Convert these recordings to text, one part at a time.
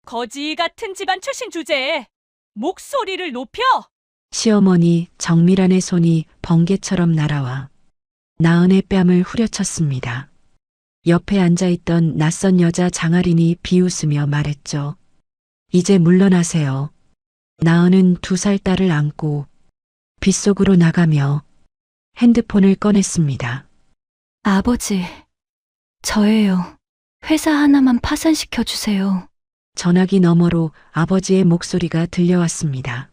거지 같은 집안 출신 주제에 목소리를 높여! 시어머니 정밀한의 손이 번개처럼 날아와 나은의 뺨을 후려쳤습니다. 옆에 앉아있던 낯선 여자 장아린이 비웃으며 말했죠. 이제 물러나세요. 나은은 2살 딸을 안고 빗속으로 나가며 핸드폰을 꺼냈습니다. 아버지, 저예요. 회사 하나만 파산시켜 주세요. 전화기 너머로 아버지의 목소리가 들려왔습니다.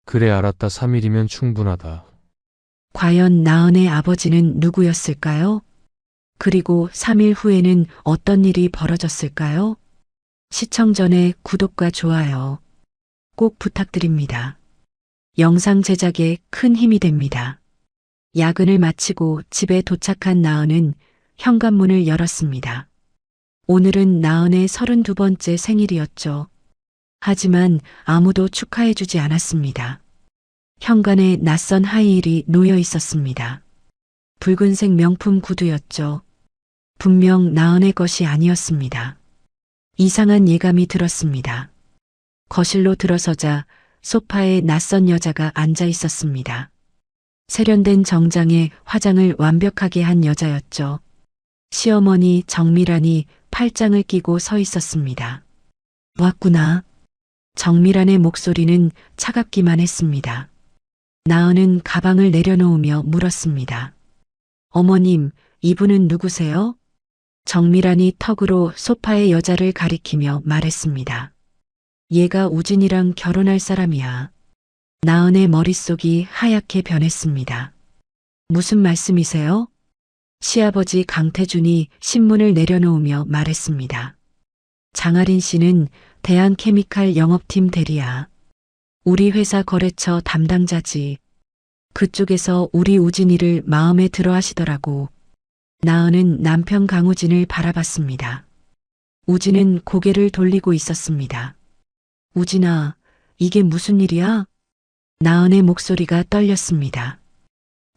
그래 알았다. 3일이면 충분하다. 과연 나은의 아버지는 누구였을까요? 그리고 3일 후에는 어떤 일이 벌어졌을까요? 시청 전에 구독과 좋아요 꼭 부탁드립니다. 영상 제작에 큰 힘이 됩니다. 야근을 마치고 집에 도착한 나은은 현관문을 열었습니다. 오늘은 나은의 32번째 생일이었죠. 하지만 아무도 축하해주지 않았습니다. 현관에 낯선 하이힐이 놓여 있었습니다. 붉은색 명품 구두였죠. 분명 나은의 것이 아니었습니다. 이상한 예감이 들었습니다. 거실로 들어서자 소파에 낯선 여자가 앉아 있었습니다. 세련된 정장에 화장을 완벽하게 한 여자였죠. 시어머니 정밀한이 팔짱을 끼고 서 있었습니다. 왔구나. 정밀한의 목소리는 차갑기만 했습니다. 나은은 가방을 내려놓으며 물었습니다. 어머님, 이분은 누구세요? 정밀한이 턱으로 소파의 여자를 가리키며 말했습니다. 얘가 우진이랑 결혼할 사람이야. 나은의 머릿속이 하얗게 변했습니다. 무슨 말씀이세요? 시아버지 강태준이 신문을 내려놓으며 말했습니다. 장아린 씨는 대한케미칼 영업팀 대리야. 우리 회사 거래처 담당자지. 그쪽에서 우리 우진이를 마음에 들어 하시더라고. 나은은 남편 강우진을 바라봤습니다. 우진은 고개를 돌리고 있었습니다. 우진아, 이게 무슨 일이야? 나은의 목소리가 떨렸습니다.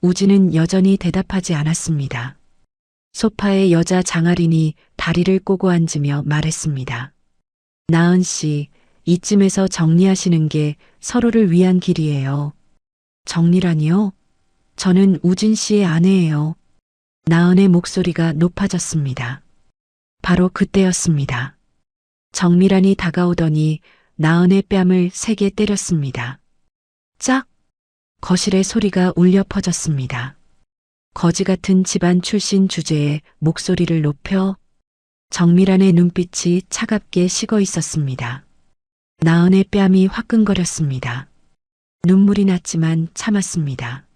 우진은 여전히 대답하지 않았습니다. 소파에 여자 장아린이 다리를 꼬고 앉으며 말했습니다. 나은 씨, 이쯤에서 정리하시는 게 서로를 위한 길이에요. 정리라니요? 저는 우진 씨의 아내예요. 나은의 목소리가 높아졌습니다. 바로 그때였습니다. 정밀한이 다가오더니 나은의 뺨을 세게 때렸습니다. 짝! 거실의 소리가 울려 퍼졌습니다. 거지 같은 집안 출신 주제에 목소리를 높여 정밀한의 눈빛이 차갑게 식어 있었습니다. 나은의 뺨이 화끈거렸습니다. 눈물이 났지만 참았습니다.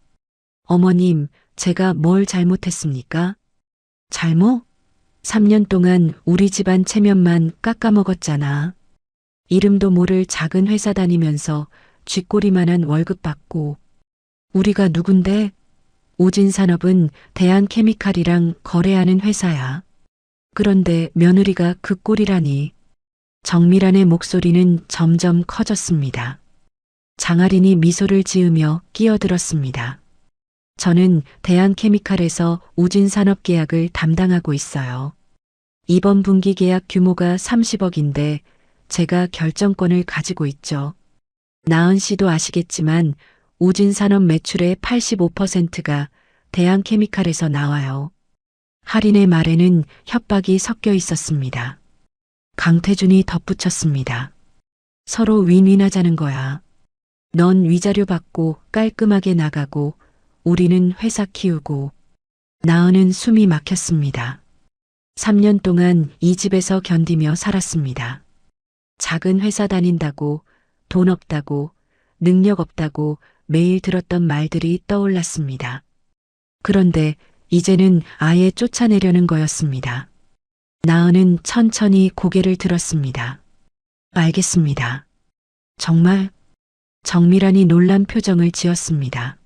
어머님, 제가 뭘 잘못했습니까? 잘못? 3년 동안 우리 집안 체면만 깎아먹었잖아. 이름도 모를 작은 회사 다니면서 쥐꼬리만한 월급 받고. 우리가 누군데? 우진산업은 대한케미칼이랑 거래하는 회사야. 그런데 며느리가 그 꼴이라니. 정밀한의 목소리는 점점 커졌습니다. 장아린이 미소를 지으며 끼어들었습니다. 저는 대한케미칼에서 우진산업 계약을 담당하고 있어요. 이번 분기 계약 규모가 30억인데 제가 결정권을 가지고 있죠. 나은 씨도 아시겠지만 우진산업 매출의 85%가 대한케미칼에서 나와요. 할인의 말에는 협박이 섞여 있었습니다. 강태준이 덧붙였습니다. 서로 윈윈하자는 거야. 넌 위자료 받고 깔끔하게 나가고 우리는 회사 키우고. 나은은 숨이 막혔습니다. 3년 동안 이 집에서 견디며 살았습니다. 작은 회사 다닌다고, 돈 없다고, 능력 없다고 매일 들었던 말들이 떠올랐습니다. 그런데 이제는 아예 쫓아내려는 거였습니다. 나은은 천천히 고개를 들었습니다. 알겠습니다. 정말? 정밀한이 놀란 표정을 지었습니다.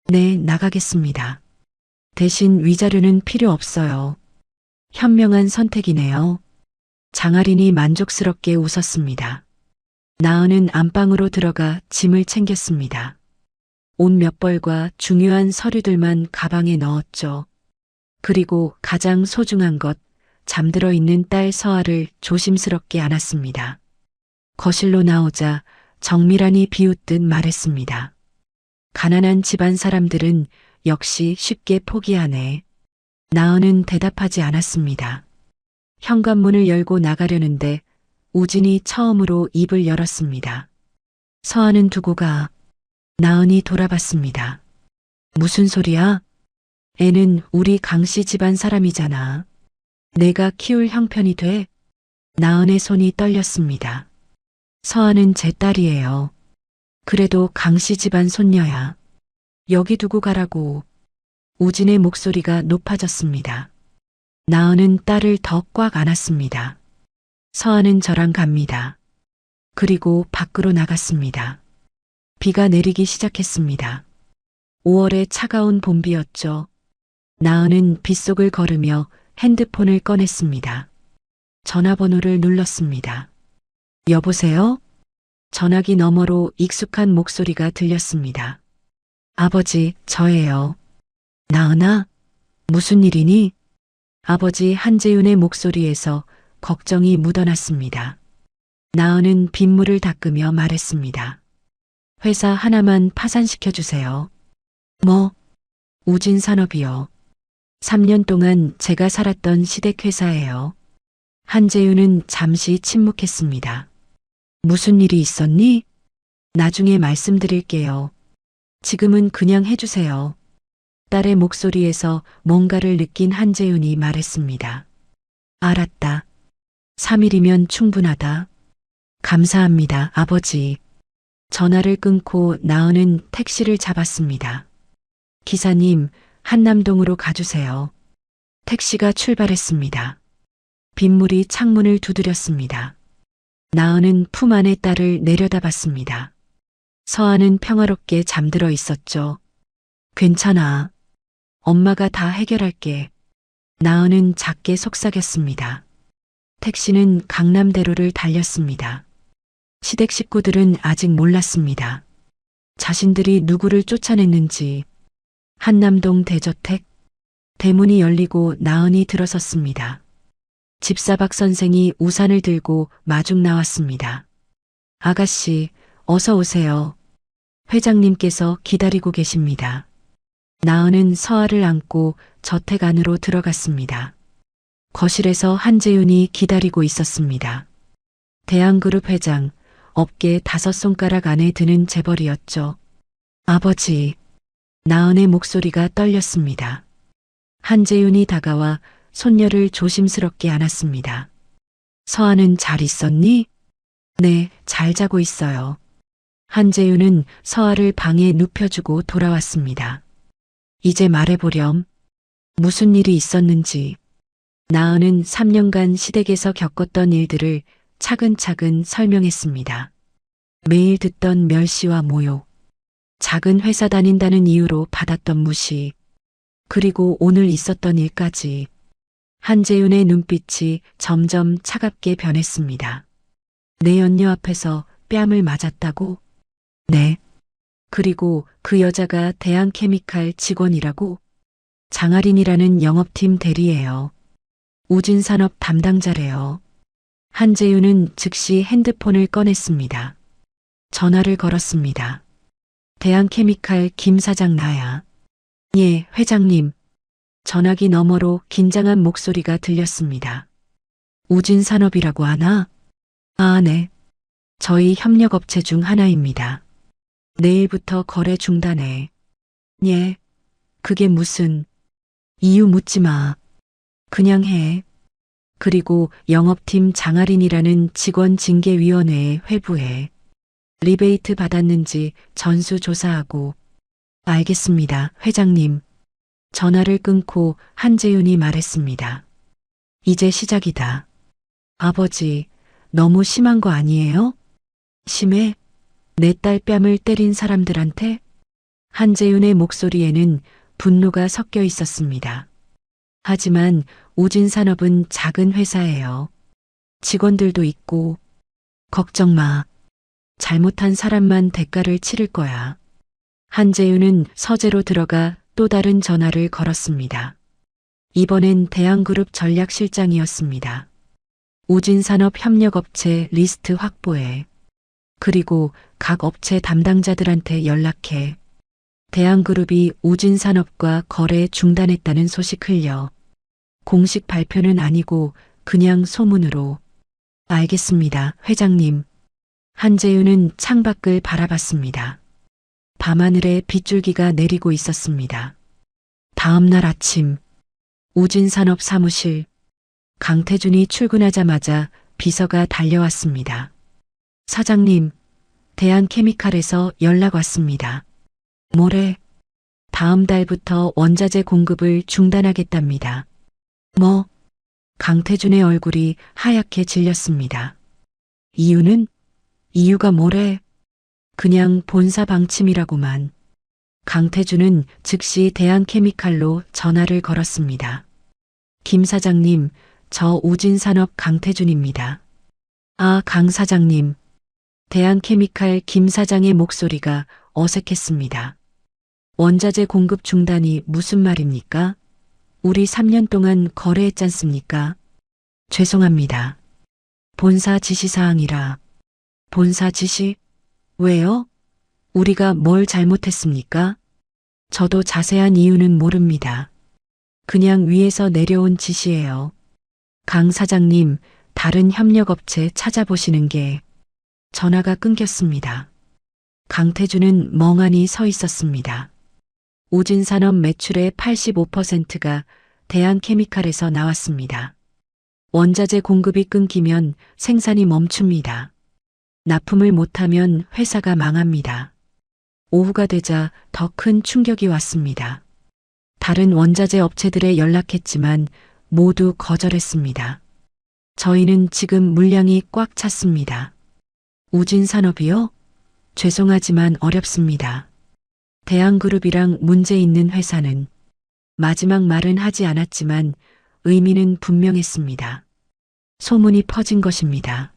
네, 나가겠습니다. 대신 위자료는 필요 없어요. 현명한 선택이네요. 장아린이 만족스럽게 웃었습니다. 나은은 안방으로 들어가 짐을 챙겼습니다. 옷 몇 벌과 중요한 서류들만 가방에 넣었죠. 그리고 가장 소중한 것, 잠들어 있는 딸 서아를 조심스럽게 안았습니다. 거실로 나오자 정밀한이 비웃듯 말했습니다. 가난한 집안 사람들은 역시 쉽게 포기하네. 나은은 대답하지 않았습니다. 현관문을 열고 나가려는데 우진이 처음으로 입을 열었습니다. 서한은 두고 가. 나은이 돌아봤습니다. 무슨 소리야? 애는 우리 강씨 집안 사람이잖아. 내가 키울 형편이 돼? 나은의 손이 떨렸습니다. 서한은 제 딸이에요. 그래도 강씨 집안 손녀야. 여기 두고 가라고. 우진의 목소리가 높아졌습니다. 나은은 딸을 더 꽉 안았습니다. 서한은 저랑 갑니다. 그리고 밖으로 나갔습니다. 비가 내리기 시작했습니다. 5월의 차가운 봄비였죠. 나은은 빗속을 걸으며 핸드폰을 꺼냈습니다. 전화번호를 눌렀습니다. 여보세요? 전화기 너머로 익숙한 목소리가 들렸습니다. 아버지, 저예요. 나은아? 무슨 일이니? 아버지 한재윤의 목소리에서 걱정이 묻어났습니다. 나은은 빗물을 닦으며 말했습니다. 회사 하나만 파산시켜주세요. 뭐? 우진산업이요. 3년 동안 제가 살았던 시댁회사예요. 한재윤은 잠시 침묵했습니다. 무슨 일이 있었니? 나중에 말씀드릴게요. 지금은 그냥 해주세요. 딸의 목소리에서 뭔가를 느낀 한재윤이 말했습니다. 알았다. 3일이면 충분하다. 감사합니다, 아버지. 전화를 끊고 나은은 택시를 잡았습니다. 기사님, 한남동으로 가주세요. 택시가 출발했습니다. 빗물이 창문을 두드렸습니다. 나은은 품 안의 딸을 내려다봤습니다. 서한은 평화롭게 잠들어 있었죠. 괜찮아. 엄마가 다 해결할게. 나은은 작게 속삭였습니다. 택시는 강남대로를 달렸습니다. 시댁 식구들은 아직 몰랐습니다. 자신들이 누구를 쫓아냈는지. 한남동 대저택. 대문이 열리고 나은이 들어섰습니다. 집사박 선생이 우산을 들고 마중 나왔습니다. 아가씨, 어서 오세요. 회장님께서 기다리고 계십니다. 나은은 서아를 안고 저택 안으로 들어갔습니다. 거실에서 한재윤이 기다리고 있었습니다. 대한그룹 회장, 업계 5손가락 안에 드는 재벌이었죠. 아버지, 나은의 목소리가 떨렸습니다. 한재윤이 다가와 손녀를 조심스럽게 안았습니다. 서아는 잘 있었니? 네, 잘 자고 있어요. 한재윤은 서아를 방에 눕혀주고 돌아왔습니다. 이제 말해보렴. 무슨 일이 있었는지. 나은은 3년간 시댁에서 겪었던 일들을 차근차근 설명했습니다. 매일 듣던 멸시와 모욕, 작은 회사 다닌다는 이유로 받았던 무시, 그리고 오늘 있었던 일까지. 한재윤의 눈빛이 점점 차갑게 변했습니다. 내 연녀 앞에서 뺨을 맞았다고? 네. 그리고 그 여자가 대한케미칼 직원이라고? 장아린이라는 영업팀 대리예요. 우진산업 담당자래요. 한재윤은 즉시 핸드폰을 꺼냈습니다. 전화를 걸었습니다. 대한케미칼 김 사장 나야. 예, 회장님. 전화기 너머로 긴장한 목소리가 들렸습니다. 우진산업이라고 하나? 아, 네. 저희 협력업체 중 하나입니다. 내일부터 거래 중단해. 예. 그게 무슨... 이유 묻지 마. 그냥 해. 그리고 영업팀 장아린이라는 직원징계위원회에 회부해. 리베이트 받았는지 전수조사하고. 알겠습니다, 회장님. 전화를 끊고 한재윤이 말했습니다. 이제 시작이다. 아버지, 너무 심한 거 아니에요? 심해? 내 딸 뺨을 때린 사람들한테? 한재윤의 목소리에는 분노가 섞여 있었습니다. 하지만 우진산업은 작은 회사예요. 직원들도 있고. 걱정 마. 잘못한 사람만 대가를 치를 거야. 한재윤은 서재로 들어가 또 다른 전화를 걸었습니다. 이번엔 대한그룹 전략실장이었습니다. 우진산업협력업체 리스트 확보해. 그리고 각 업체 담당자들한테 연락해. 대한그룹이 우진산업과 거래 중단했다는 소식 흘려. 공식 발표는 아니고 그냥 소문으로. 알겠습니다, 회장님. 한재윤은 창밖을 바라봤습니다. 밤하늘에 빗줄기가 내리고 있었습니다. 다음 날 아침, 우진산업 사무실. 강태준이 출근하자마자 비서가 달려왔습니다. 사장님, 대한케미칼에서 연락 왔습니다. 뭐래? 다음 달부터 원자재 공급을 중단하겠답니다. 뭐? 강태준의 얼굴이 하얗게 질렸습니다. 이유는? 이유가 뭐래? 그냥 본사 방침이라고만. 강태준은 즉시 대한케미칼로 전화를 걸었습니다. 김 사장님, 저 우진산업 강태준입니다. 아, 강 사장님. 대한케미칼 김 사장의 목소리가 어색했습니다. 원자재 공급 중단이 무슨 말입니까? 우리 3년 동안 거래했잖습니까? 죄송합니다. 본사 지시사항이라. 본사 지시? 왜요? 우리가 뭘 잘못했습니까? 저도 자세한 이유는 모릅니다. 그냥 위에서 내려온 지시예요. 강 사장님, 다른 협력업체 찾아보시는 게. 전화가 끊겼습니다. 강태준은 멍하니 서 있었습니다. 우진산업 매출의 85%가 대한케미칼에서 나왔습니다. 원자재 공급이 끊기면 생산이 멈춥니다. 납품을 못하면 회사가 망합니다. 오후가 되자 더 큰 충격이 왔습니다. 다른 원자재 업체들에 연락했지만 모두 거절했습니다. 저희는 지금 물량이 꽉 찼습니다. 우진산업이요? 죄송하지만 어렵습니다. 대한그룹이랑 문제 있는 회사는. 마지막 말은 하지 않았지만 의미는 분명했습니다. 소문이 퍼진 것입니다.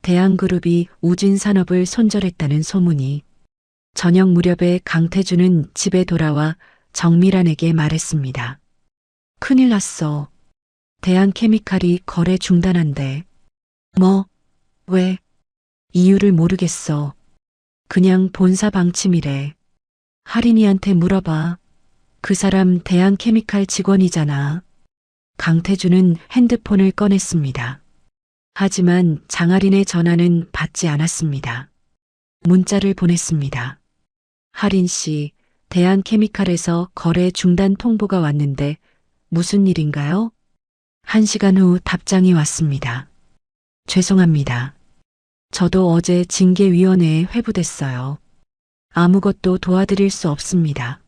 대한그룹이 우진산업을 손절했다는 소문이. 저녁 무렵에 강태준은 집에 돌아와 정미란에게 말했습니다. 큰일 났어. 대한케미칼이 거래 중단한대. 뭐? 왜? 이유를 모르겠어. 그냥 본사 방침이래. 하린이한테 물어봐. 그 사람 대한케미칼 직원이잖아. 강태준은 핸드폰을 꺼냈습니다. 하지만 장하린의 전화는 받지 않았습니다. 문자를 보냈습니다. 하린 씨, 대한케미칼에서 거래 중단 통보가 왔는데 무슨 일인가요? 1시간 후 답장이 왔습니다. 죄송합니다. 저도 어제 징계위원회에 회부됐어요. 아무것도 도와드릴 수 없습니다.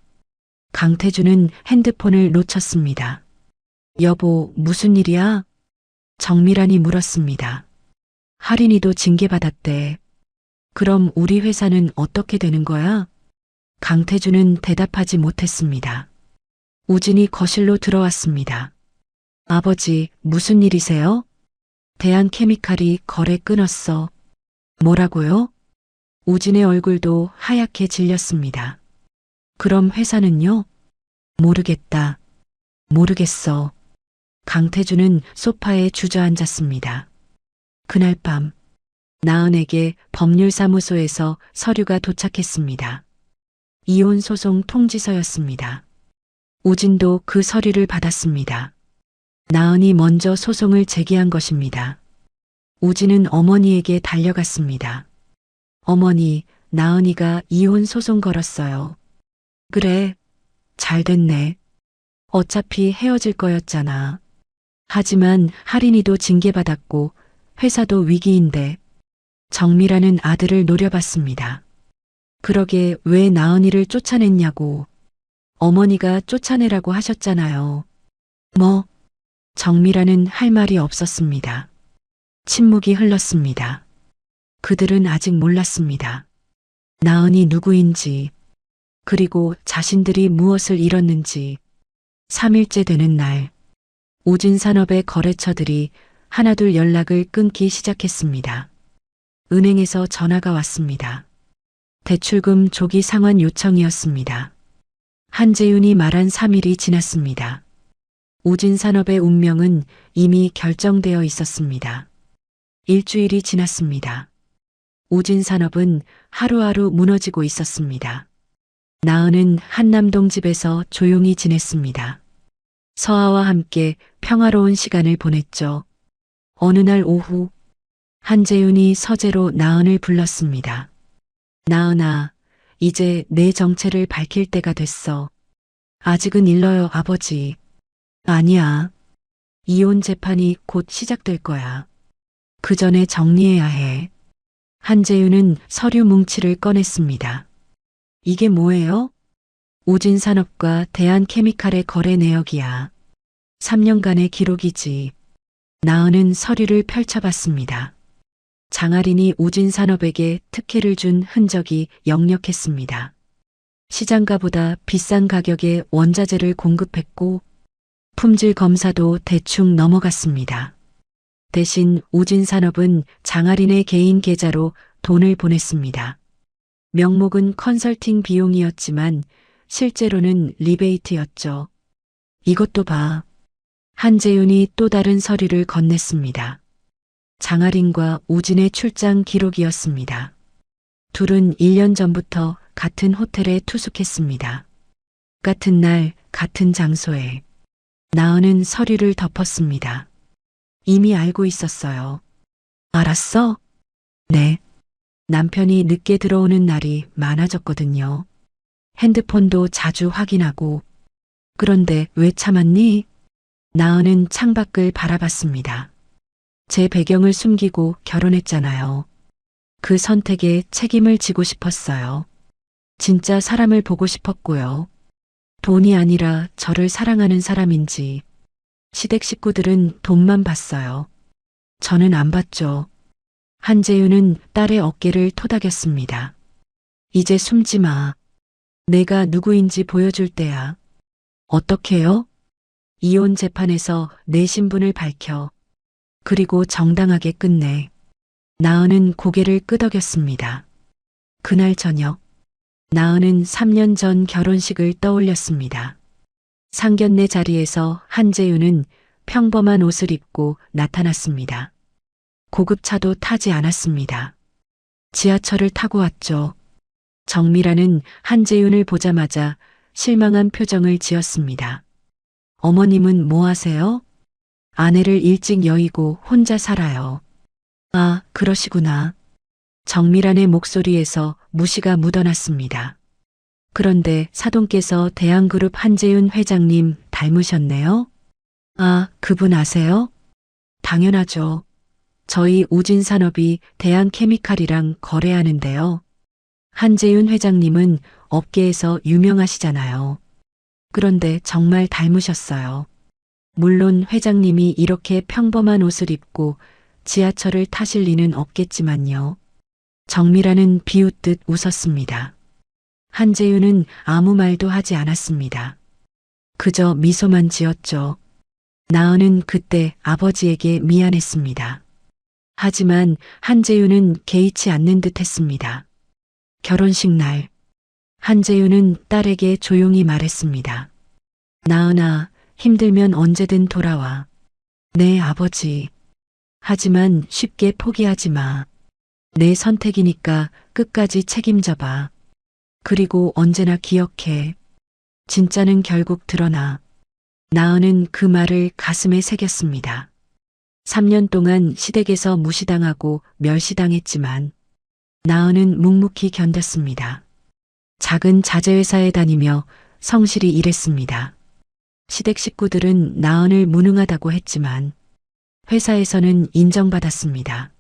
강태준은 핸드폰을 놓쳤습니다. 여보, 무슨 일이야? 정미란이 물었습니다. 하린이도 징계받았대. 그럼 우리 회사는 어떻게 되는 거야? 강태준은 대답하지 못했습니다. 우진이 거실로 들어왔습니다. 아버지, 무슨 일이세요? 대한케미칼이 거래 끊었어. 뭐라고요? 우진의 얼굴도 하얗게 질렸습니다. 그럼 회사는요? 모르겠다. 모르겠어. 강태준은 소파에 주저앉았습니다. 그날 밤, 나은에게 법률사무소에서 서류가 도착했습니다. 이혼 소송 통지서였습니다. 우진도 그 서류를 받았습니다. 나은이 먼저 소송을 제기한 것입니다. 우진은 어머니에게 달려갔습니다. 어머니, 나은이가 이혼 소송 걸었어요. 그래, 잘 됐네. 어차피 헤어질 거였잖아. 하지만 하린이도 징계받았고 회사도 위기인데. 정미라는 아들을 노려봤습니다. 그러게 왜 나은이를 쫓아냈냐고. 어머니가 쫓아내라고 하셨잖아요. 뭐? 정미라는 할 말이 없었습니다. 침묵이 흘렀습니다. 그들은 아직 몰랐습니다. 나은이 누구인지, 그리고 자신들이 무엇을 잃었는지. 3일째 되는 날, 우진산업의 거래처들이 하나둘 연락을 끊기 시작했습니다. 은행에서 전화가 왔습니다. 대출금 조기 상환 요청이었습니다. 한재윤이 말한 3일이 지났습니다. 우진산업의 운명은 이미 결정되어 있었습니다. 일주일이 지났습니다. 우진산업은 하루하루 무너지고 있었습니다. 나은은 한남동 집에서 조용히 지냈습니다. 서아와 함께 평화로운 시간을 보냈죠. 어느 날 오후 한재윤이 서재로 나은을 불렀습니다. 나은아, 이제 내 정체를 밝힐 때가 됐어. 아직은 일러요, 아버지. 아니야. 이혼 재판이 곧 시작될 거야. 그 전에 정리해야 해. 한재윤은 서류 뭉치를 꺼냈습니다. 이게 뭐예요? 우진산업과 대한케미칼의 거래 내역이야. 3년간의 기록이지. 나은은 서류를 펼쳐봤습니다. 장아린이 우진산업에게 특혜를 준 흔적이 역력했습니다. 시장가보다 비싼 가격에 원자재를 공급했고 품질 검사도 대충 넘어갔습니다. 대신 우진산업은 장아린의 개인 계좌로 돈을 보냈습니다. 명목은 컨설팅 비용이었지만 실제로는 리베이트였죠. 이것도 봐. 한재윤이 또 다른 서류를 건넸습니다. 장아린과 우진의 출장 기록이었습니다. 둘은 1년 전부터 같은 호텔에 투숙했습니다. 같은 날, 같은 장소에. 나은은 서류를 덮었습니다. 이미 알고 있었어요. 알았어? 네. 남편이 늦게 들어오는 날이 많아졌거든요. 핸드폰도 자주 확인하고. 그런데 왜 참았니? 나은은 창밖을 바라봤습니다. 제 배경을 숨기고 결혼했잖아요. 그 선택에 책임을 지고 싶었어요. 진짜 사람을 보고 싶었고요. 돈이 아니라 저를 사랑하는 사람인지. 시댁 식구들은 돈만 봤어요. 저는 안 봤죠. 한재윤은 딸의 어깨를 토닥였습니다. 이제 숨지 마. 내가 누구인지 보여줄 때야. 어떻게요? 이혼 재판에서 내 신분을 밝혀. 그리고 정당하게 끝내. 나은은 고개를 끄덕였습니다. 그날 저녁, 나은은 3년 전 결혼식을 떠올렸습니다. 상견례 자리에서 한재윤은 평범한 옷을 입고 나타났습니다. 고급차도 타지 않았습니다. 지하철을 타고 왔죠. 정미라는 한재윤을 보자마자 실망한 표정을 지었습니다. 어머님은 뭐 하세요? 아내를 일찍 여의고 혼자 살아요. 아, 그러시구나. 정미란의 목소리에서 무시가 묻어났습니다. 그런데 사돈께서 대한그룹 한재윤 회장님 닮으셨네요? 아, 그분 아세요? 당연하죠. 저희 우진산업이 대한케미칼이랑 거래하는데요. 한재윤 회장님은 업계에서 유명하시잖아요. 그런데 정말 닮으셨어요. 물론 회장님이 이렇게 평범한 옷을 입고 지하철을 타실 리는 없겠지만요. 정미라는 비웃듯 웃었습니다. 한재윤은 아무 말도 하지 않았습니다. 그저 미소만 지었죠. 나은은 그때 아버지에게 미안했습니다. 하지만 한재윤은 개의치 않는 듯 했습니다. 결혼식 날, 한재윤은 딸에게 조용히 말했습니다. 나은아, 힘들면 언제든 돌아와. 네, 아버지. 하지만 쉽게 포기하지 마. 내 선택이니까 끝까지 책임져봐. 그리고 언제나 기억해. 진짜는 결국 드러나. 나은은 그 말을 가슴에 새겼습니다. 3년 동안 시댁에서 무시당하고 멸시당했지만 나은은 묵묵히 견뎠습니다. 작은 자재회사에 다니며 성실히 일했습니다. 시댁 식구들은 나은을 무능하다고 했지만 회사에서는 인정받았습니다.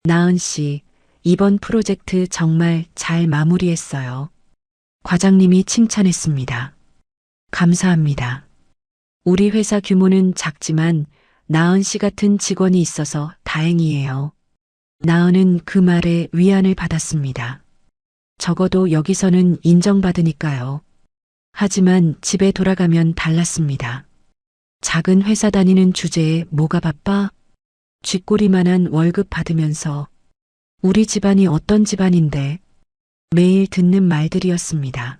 나은 씨, 이번 프로젝트 정말 잘 마무리했어요. 과장님이 칭찬했습니다. 감사합니다. 우리 회사 규모는 작지만 나은 씨 같은 직원이 있어서 다행이에요. 나은은 그 말에 위안을 받았습니다. 적어도 여기서는 인정받으니까요. 하지만 집에 돌아가면 달랐습니다. 작은 회사 다니는 주제에 뭐가 바빠? 쥐꼬리만한 월급 받으면서 우리 집안이 어떤 집안인데 매일 듣는 말들이었습니다.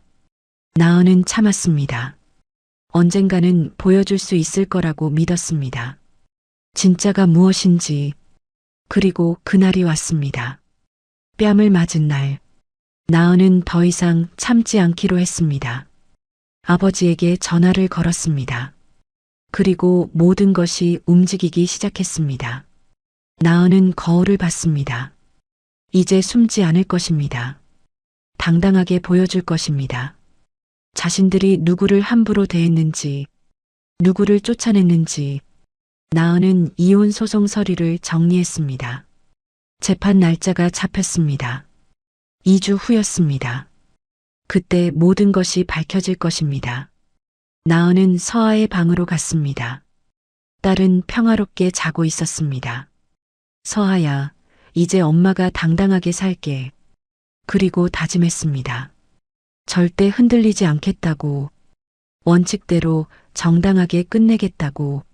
나은은 참았습니다. 언젠가는 보여줄 수 있을 거라고 믿었습니다. 진짜가 무엇인지. 그리고 그날이 왔습니다. 뺨을 맞은 날. 나은은 더 이상 참지 않기로 했습니다. 아버지에게 전화를 걸었습니다. 그리고 모든 것이 움직이기 시작했습니다. 나은은 거울을 봤습니다. 이제 숨지 않을 것입니다. 당당하게 보여줄 것입니다. 자신들이 누구를 함부로 대했는지, 누구를 쫓아냈는지. 나은은 이혼 소송 서류를 정리했습니다. 재판 날짜가 잡혔습니다. 2주 후였습니다. 그때 모든 것이 밝혀질 것입니다. 나은은 서아의 방으로 갔습니다. 딸은 평화롭게 자고 있었습니다. 서아야, 이제 엄마가 당당하게 살게. 그리고 다짐했습니다. 절대 흔들리지 않겠다고. 원칙대로 정당하게 끝내겠다고.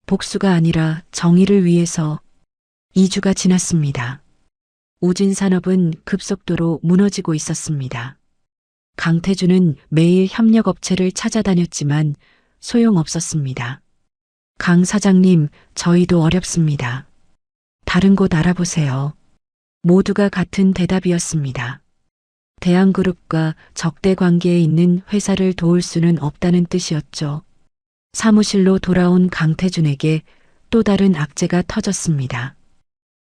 복수가 아니라 정의를 위해서. 2주가 지났습니다. 우진산업은 급속도로 무너지고 있었습니다. 강태준은 매일 협력업체를 찾아다녔지만 소용없었습니다. 강 사장님, 저희도 어렵습니다. 다른 곳 알아보세요. 모두가 같은 대답이었습니다. 대한그룹과 적대 관계에 있는 회사를 도울 수는 없다는 뜻이었죠. 사무실로 돌아온 강태준에게 또 다른 악재가 터졌습니다.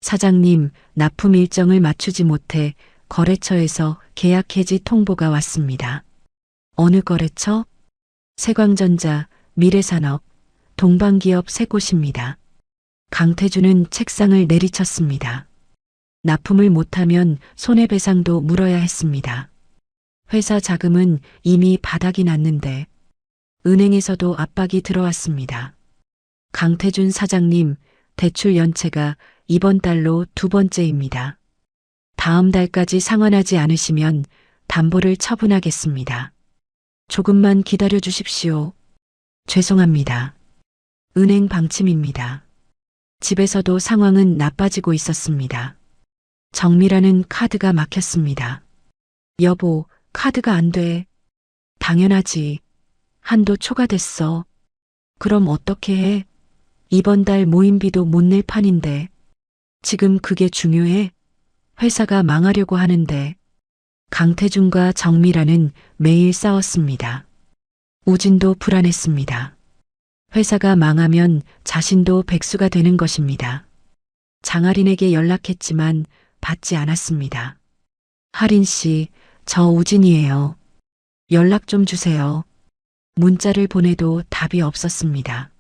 사장님, 납품 일정을 맞추지 못해 거래처에서 계약 해지 통보가 왔습니다. 어느 거래처? 세광전자, 미래산업, 동방기업 세 곳입니다. 강태준은 책상을 내리쳤습니다. 납품을 못하면 손해배상도 물어야 했습니다. 회사 자금은 이미 바닥이 났는데 은행에서도 압박이 들어왔습니다. 강태준 사장님, 대출 연체가 이번 달로 2번째입니다. 다음 달까지 상환하지 않으시면 담보를 처분하겠습니다. 조금만 기다려 주십시오. 죄송합니다. 은행 방침입니다. 집에서도 상황은 나빠지고 있었습니다. 정미라는 카드가 막혔습니다. 여보, 카드가 안 돼. 당연하지. 한도 초과됐어. 그럼 어떻게 해? 이번 달 모임비도 못 낼 판인데. 지금 그게 중요해? 회사가 망하려고 하는데. 강태준과 정미라는 매일 싸웠습니다. 우진도 불안했습니다. 회사가 망하면 자신도 백수가 되는 것입니다. 장아린에게 연락했지만 받지 않았습니다. 하린 씨, 저 우진이에요. 연락 좀 주세요. 문자를 보내도 답이 없었습니다.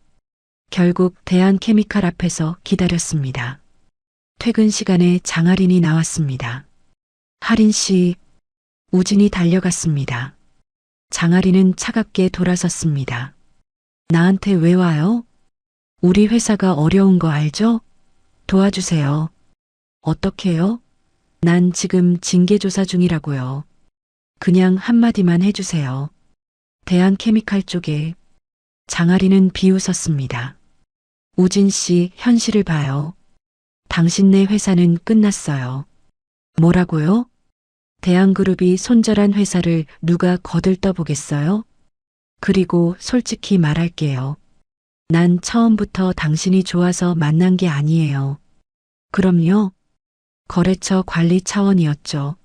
결국 대한케미칼 앞에서 기다렸습니다. 퇴근 시간에 장아린이 나왔습니다. 하린 씨, 우진이 달려갔습니다. 장아린은 차갑게 돌아섰습니다. 나한테 왜 와요? 우리 회사가 어려운 거 알죠? 도와주세요. 어떻게요? 난 지금 징계조사 중이라고요. 그냥 한마디만 해주세요. 대한케미칼 쪽에. 장아리는 비웃었습니다. 우진 씨, 현실을 봐요. 당신네 회사는 끝났어요. 뭐라고요? 대한그룹이 손절한 회사를 누가 거들떠보겠어요? 그리고 솔직히 말할게요. 난 처음부터 당신이 좋아서 만난 게 아니에요. 그럼요. 거래처 관리 차원이었죠.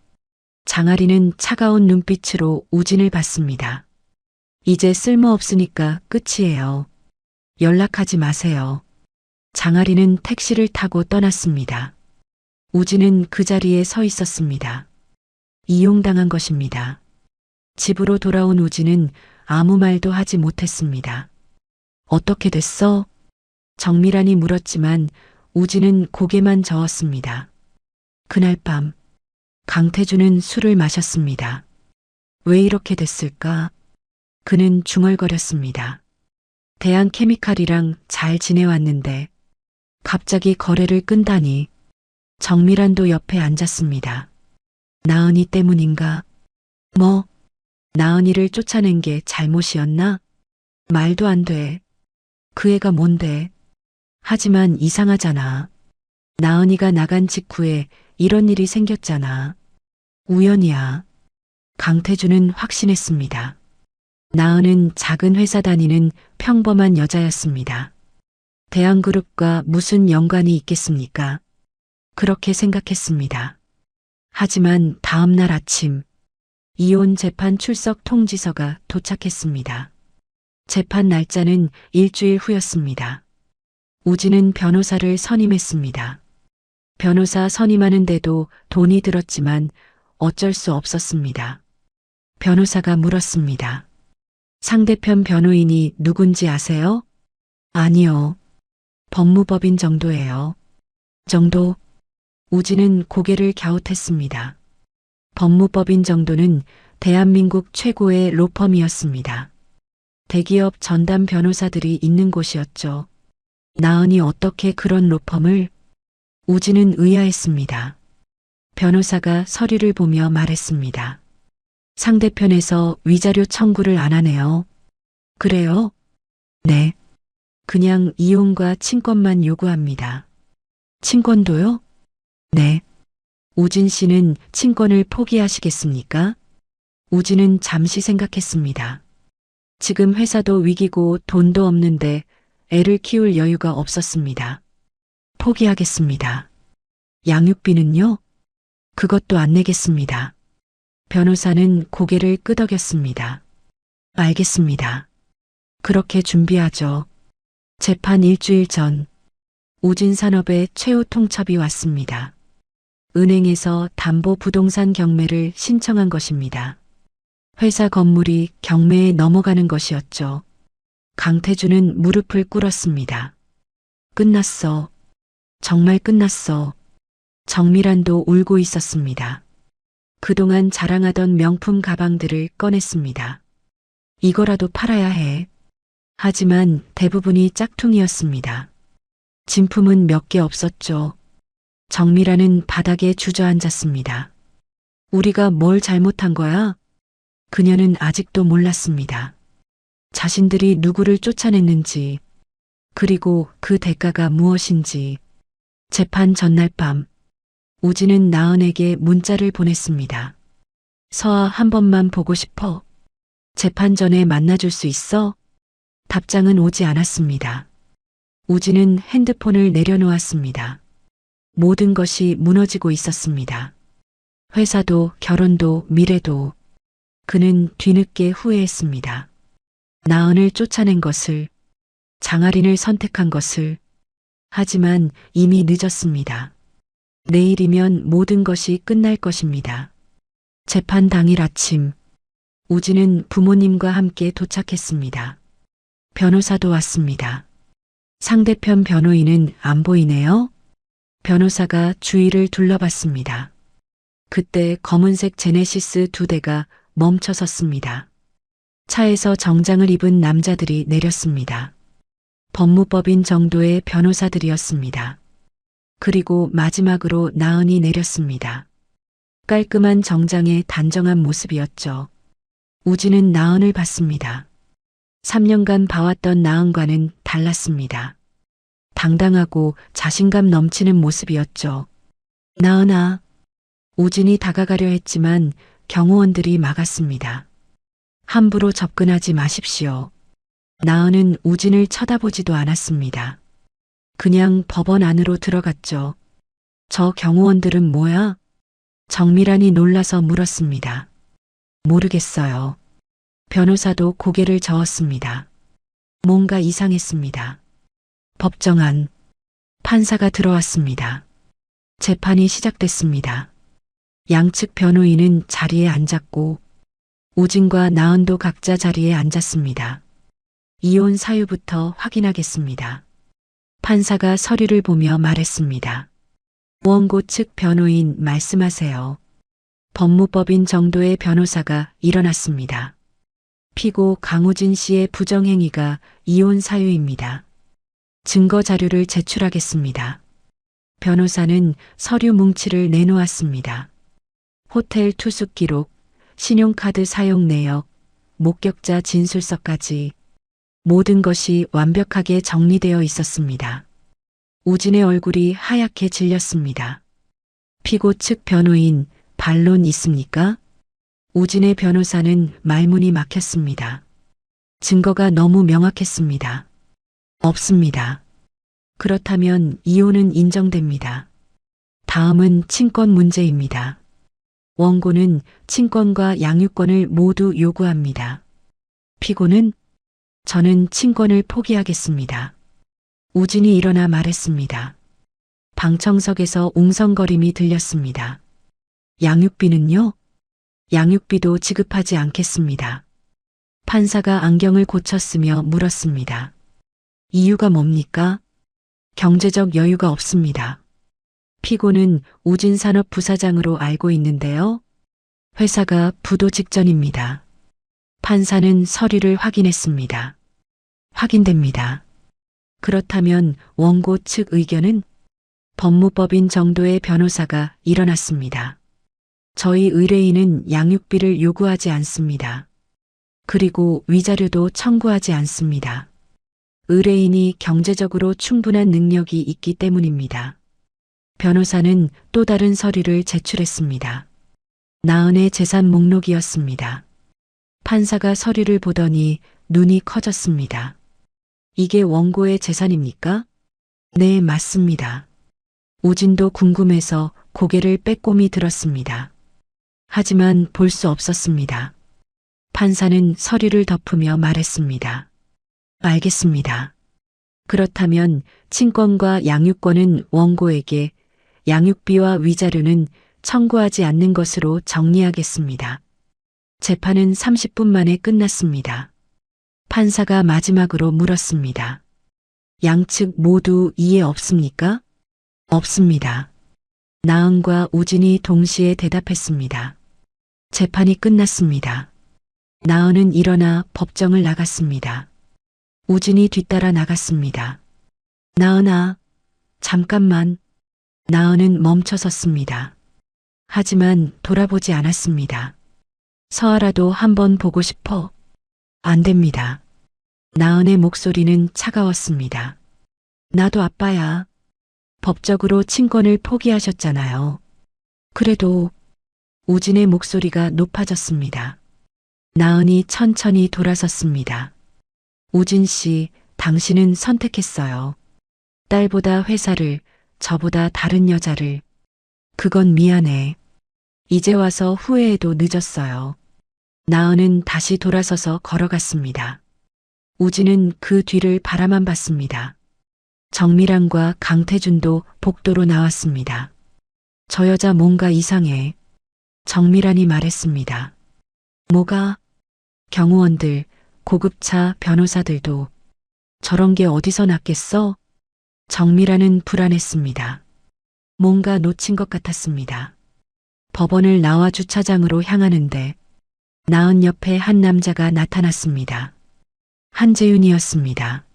장아리는 차가운 눈빛으로 우진을 봤습니다. 이제 쓸모없으니까 끝이에요. 연락하지 마세요. 장아리는 택시를 타고 떠났습니다. 우진은 그 자리에 서 있었습니다. 이용당한 것입니다. 집으로 돌아온 우진은 아무 말도 하지 못했습니다. 어떻게 됐어? 정미란이 물었지만 우진은 고개만 저었습니다. 그날 밤 강태준은 술을 마셨습니다. 왜 이렇게 됐을까? 그는 중얼거렸습니다. 대한케미칼이랑 잘 지내왔는데 갑자기 거래를 끈다니. 정미란도 옆에 앉았습니다. 나은이 때문인가? 뭐? 나은이를 쫓아낸 게 잘못이었나? 말도 안 돼. 그 애가 뭔데? 하지만 이상하잖아. 나은이가 나간 직후에 이런 일이 생겼잖아. 우연이야. 강태준은 확신했습니다. 나은은 작은 회사 다니는 평범한 여자였습니다. 대한그룹과 무슨 연관이 있겠습니까? 그렇게 생각했습니다. 하지만 다음 날 아침, 이혼 재판 출석 통지서가 도착했습니다. 재판 날짜는 일주일 후였습니다. 우진은 변호사를 선임했습니다. 변호사 선임하는데도 돈이 들었지만 어쩔 수 없었습니다. 변호사가 물었습니다. 상대편 변호인이 누군지 아세요? 아니요. 법무법인 정도예요. 정도? 우진은 고개를 갸웃했습니다. 법무법인 정도는 대한민국 최고의 로펌이었습니다. 대기업 전담 변호사들이 있는 곳이었죠. 나은이 어떻게 그런 로펌을? 우진은 의아했습니다. 변호사가 서류를 보며 말했습니다. 상대편에서 위자료 청구를 안 하네요. 그래요? 네. 그냥 이혼과 친권만 요구합니다. 친권도요? 네. 우진 씨는 친권을 포기하시겠습니까? 우진은 잠시 생각했습니다. 지금 회사도 위기고 돈도 없는데 애를 키울 여유가 없었습니다. 포기하겠습니다. 양육비는요? 그것도 안 내겠습니다. 변호사는 고개를 끄덕였습니다. 알겠습니다. 그렇게 준비하죠. 재판 일주일 전, 우진산업의 최후 통첩이 왔습니다. 은행에서 담보부동산 경매를 신청한 것입니다. 회사 건물이 경매에 넘어가는 것이었죠. 강태주는 무릎을 꿇었습니다. 끝났어. 정말 끝났어. 정미란도 울고 있었습니다. 그동안 자랑하던 명품 가방들을 꺼냈습니다. 이거라도 팔아야 해. 하지만 대부분이 짝퉁이었습니다. 진품은 몇 개 없었죠. 정미란은 바닥에 주저앉았습니다. 우리가 뭘 잘못한 거야? 그녀는 아직도 몰랐습니다. 자신들이 누구를 쫓아냈는지, 그리고 그 대가가 무엇인지. 재판 전날 밤, 우진은 나은에게 문자를 보냈습니다. 서아 한 번만 보고 싶어. 재판 전에 만나줄 수 있어? 답장은 오지 않았습니다. 우진은 핸드폰을 내려놓았습니다. 모든 것이 무너지고 있었습니다. 회사도 결혼도 미래도. 그는 뒤늦게 후회했습니다. 나은을 쫓아낸 것을, 장아린을 선택한 것을. 하지만 이미 늦었습니다. 내일이면 모든 것이 끝날 것입니다. 재판 당일 아침, 우진은 부모님과 함께 도착했습니다. 변호사도 왔습니다. 상대편 변호인은 안 보이네요? 변호사가 주위를 둘러봤습니다. 그때 검은색 제네시스 2대가 멈춰 섰습니다. 차에서 정장을 입은 남자들이 내렸습니다. 법무법인 정도의 변호사들이었습니다. 그리고 마지막으로 나은이 내렸습니다. 깔끔한 정장의 단정한 모습이었죠. 우진은 나은을 봤습니다. 3년간 봐왔던 나은과는 달랐습니다. 당당하고 자신감 넘치는 모습이었죠. 나은아. 우진이 다가가려 했지만 경호원들이 막았습니다. 함부로 접근하지 마십시오. 나은은 우진을 쳐다보지도 않았습니다. 그냥 법원 안으로 들어갔죠. 저 경호원들은 뭐야? 정미란이 놀라서 물었습니다. 모르겠어요. 변호사도 고개를 저었습니다. 뭔가 이상했습니다. 법정 안. 판사가 들어왔습니다. 재판이 시작됐습니다. 양측 변호인은 자리에 앉았고 우진과 나은도 각자 자리에 앉았습니다. 이혼 사유부터 확인하겠습니다. 판사가 서류를 보며 말했습니다. 원고 측 변호인 말씀하세요. 법무법인 정도의 변호사가 일어났습니다. 피고 강우진 씨의 부정행위가 이혼 사유입니다. 증거 자료를 제출하겠습니다. 변호사는 서류 뭉치를 내놓았습니다. 호텔 투숙 기록, 신용카드 사용 내역, 목격자 진술서까지 모든 것이 완벽하게 정리되어 있었습니다. 우진의 얼굴이 하얗게 질렸습니다. 피고 측 변호인, 반론 있습니까? 우진의 변호사는 말문이 막혔습니다. 증거가 너무 명확했습니다. 없습니다. 그렇다면 이혼은 인정됩니다. 다음은 친권 문제입니다. 원고는 친권과 양육권을 모두 요구합니다. 피고는 저는 친권을 포기하겠습니다. 우진이 일어나 말했습니다. 방청석에서 웅성거림이 들렸습니다. 양육비는요? 양육비도 지급하지 않겠습니다. 판사가 안경을 고쳤으며 물었습니다. 이유가 뭡니까? 경제적 여유가 없습니다. 피고는 우진산업 부사장으로 알고 있는데요. 회사가 부도 직전입니다. 판사는 서류를 확인했습니다. 확인됩니다. 그렇다면 원고 측 의견은? 법무법인 정도의 변호사가 일어났습니다. 저희 의뢰인은 양육비를 요구하지 않습니다. 그리고 위자료도 청구하지 않습니다. 의뢰인이 경제적으로 충분한 능력이 있기 때문입니다. 변호사는 또 다른 서류를 제출했습니다. 나은의 재산 목록이었습니다. 판사가 서류를 보더니 눈이 커졌습니다. 이게 원고의 재산입니까? 네, 맞습니다. 우진도 궁금해서 고개를 빼꼼히 들었습니다. 하지만 볼 수 없었습니다. 판사는 서류를 덮으며 말했습니다. 알겠습니다. 그렇다면 친권과 양육권은 원고에게, 양육비와 위자료는 청구하지 않는 것으로 정리하겠습니다. 재판은 30분 만에 끝났습니다. 판사가 마지막으로 물었습니다. 양측 모두 이해 없습니까? 없습니다. 나은과 우진이 동시에 대답했습니다. 재판이 끝났습니다. 나은은 일어나 법정을 나갔습니다. 우진이 뒤따라 나갔습니다. 나은아, 잠깐만. 나은은 멈춰섰습니다. 하지만 돌아보지 않았습니다. 서아라도 한번 보고 싶어. 안 됩니다. 나은의 목소리는 차가웠습니다. 나도 아빠야. 법적으로 친권을 포기하셨잖아요. 그래도 우진의 목소리가 높아졌습니다. 나은이 천천히 돌아섰습니다. 우진 씨, 당신은 선택했어요. 딸보다 회사를, 저보다 다른 여자를. 그건 미안해. 이제 와서 후회해도 늦었어요. 나은은 다시 돌아서서 걸어갔습니다. 우진은 그 뒤를 바라만 봤습니다. 정미란과 강태준도 복도로 나왔습니다. 저 여자 뭔가 이상해. 정미란이 말했습니다. 뭐가? 경호원들, 고급차 변호사들도 저런 게 어디서 났겠어? 정미란은 불안했습니다. 뭔가 놓친 것 같았습니다. 법원을 나와 주차장으로 향하는데 나은 옆에 한 남자가 나타났습니다. 한재윤이었습니다.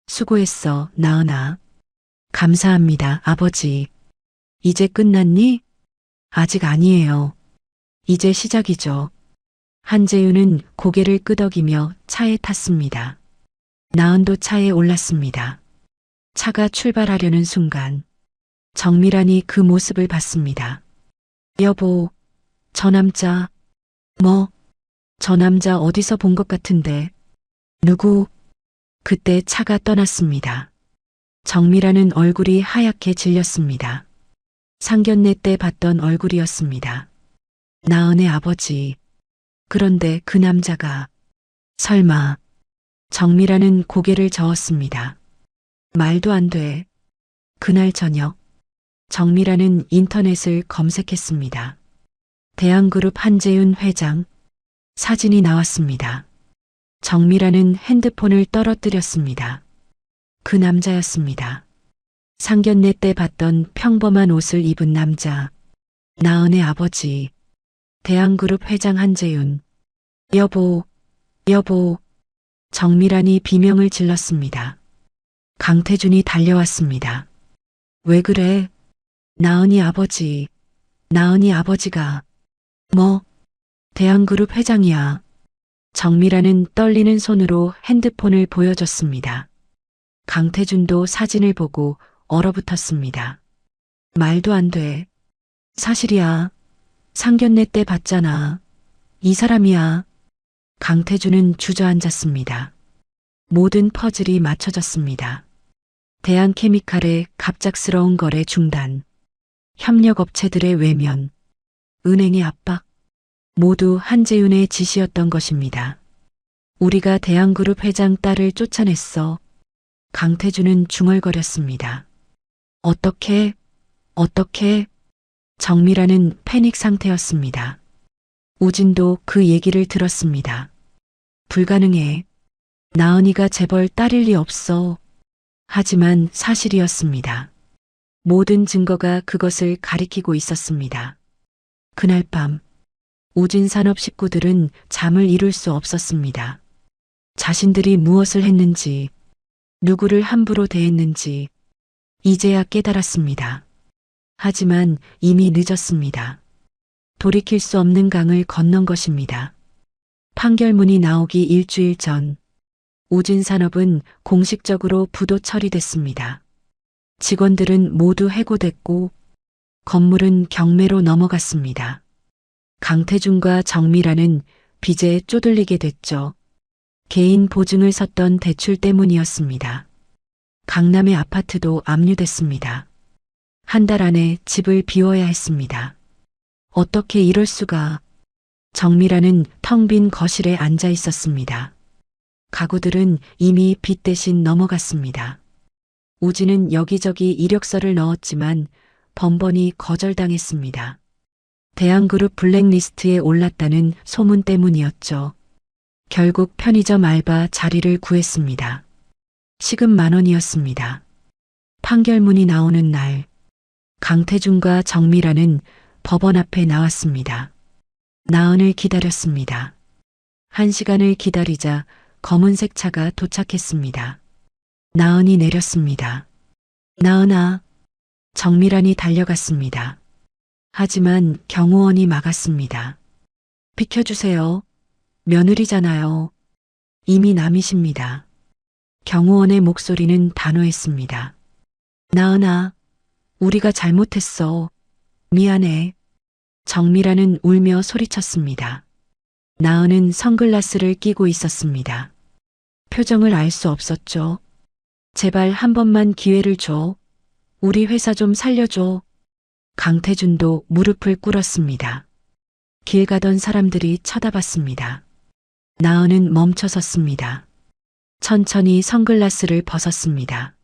수고했어, 나은아. 감사합니다, 아버지. 이제 끝났니? 아직 아니에요. 이제 시작이죠. 한재윤은 고개를 끄덕이며 차에 탔습니다. 나은도 차에 올랐습니다. 차가 출발하려는 순간 정미란이 그 모습을 봤습니다. 여보, 저 남자. 뭐? 저 남자 어디서 본 것 같은데. 누구? 그때 차가 떠났습니다. 정미란은 얼굴이 하얗게 질렸습니다. 상견례 때 봤던 얼굴이었습니다. 나은의 아버지. 그런데 그 남자가 설마. 정미란은 고개를 저었습니다. 말도 안 돼. 그날 저녁 정미란은 인터넷을 검색했습니다. 대한그룹 한재윤 회장 사진이 나왔습니다. 정미란은 핸드폰을 떨어뜨렸습니다. 그 남자였습니다. 상견례 때 봤던 평범한 옷을 입은 남자. 나은의 아버지. 대한그룹 회장 한재윤. 여보, 여보. 정미란이 비명을 질렀습니다. 강태준이 달려왔습니다. 왜 그래? 나은이 아버지. 나은이 아버지가. 뭐? 대한그룹 회장이야. 정미란은 떨리는 손으로 핸드폰을 보여줬습니다. 강태준도 사진을 보고 얼어붙었습니다. 말도 안 돼. 사실이야. 상견례 때 봤잖아. 이 사람이야. 강태준은 주저앉았습니다. 모든 퍼즐이 맞춰졌습니다. 대한케미칼의 갑작스러운 거래 중단, 협력업체들의 외면, 은행의 압박, 모두 한재윤의 지시였던 것입니다. 우리가 대한그룹 회장 딸을 쫓아냈어. 강태준은 중얼거렸습니다. 어떻게? 정미라는 패닉 상태였습니다. 우진도 그 얘기를 들었습니다. 불가능해. 나은이가 재벌 딸일 리 없어. 하지만 사실이었습니다. 모든 증거가 그것을 가리키고 있었습니다. 그날 밤 우진산업 식구들은 잠을 이룰 수 없었습니다. 자신들이 무엇을 했는지, 누구를 함부로 대했는지 이제야 깨달았습니다. 하지만 이미 늦었습니다. 돌이킬 수 없는 강을 건넌 것입니다. 판결문이 나오기 일주일 전 우진산업은 공식적으로 부도 처리됐습니다. 직원들은 모두 해고됐고 건물은 경매로 넘어갔습니다. 강태준과 정미라는 빚에 쪼들리게 됐죠. 개인 보증을 섰던 대출 때문이었습니다. 강남의 아파트도 압류됐습니다. 한 달 안에 집을 비워야 했습니다. 어떻게 이럴 수가. 정미라는 텅 빈 거실에 앉아 있었습니다. 가구들은 이미 빚 대신 넘어갔습니다. 우진은 여기저기 이력서를 넣었지만 번번이 거절당했습니다. 대한그룹 블랙리스트에 올랐다는 소문 때문이었죠. 결국 편의점 알바 자리를 구했습니다. 시급 10,000원이었습니다. 판결문이 나오는 날 강태준과 정미라는 법원 앞에 나왔습니다. 나은을 기다렸습니다. 1시간을 기다리자 검은색 차가 도착했습니다. 나은이 내렸습니다. 나은아. 정미란이 달려갔습니다. 하지만 경호원이 막았습니다. 비켜주세요. 며느리잖아요. 이미 남이십니다. 경호원의 목소리는 단호했습니다. 나은아, 우리가 잘못했어. 미안해. 정미라는 울며 소리쳤습니다. 나은은 선글라스를 끼고 있었습니다. 표정을 알 수 없었죠. 제발 한 번만 기회를 줘. 우리 회사 좀 살려줘. 강태준도 무릎을 꿇었습니다. 길 가던 사람들이 쳐다봤습니다. 나은은 멈춰섰습니다. 천천히 선글라스를 벗었습니다.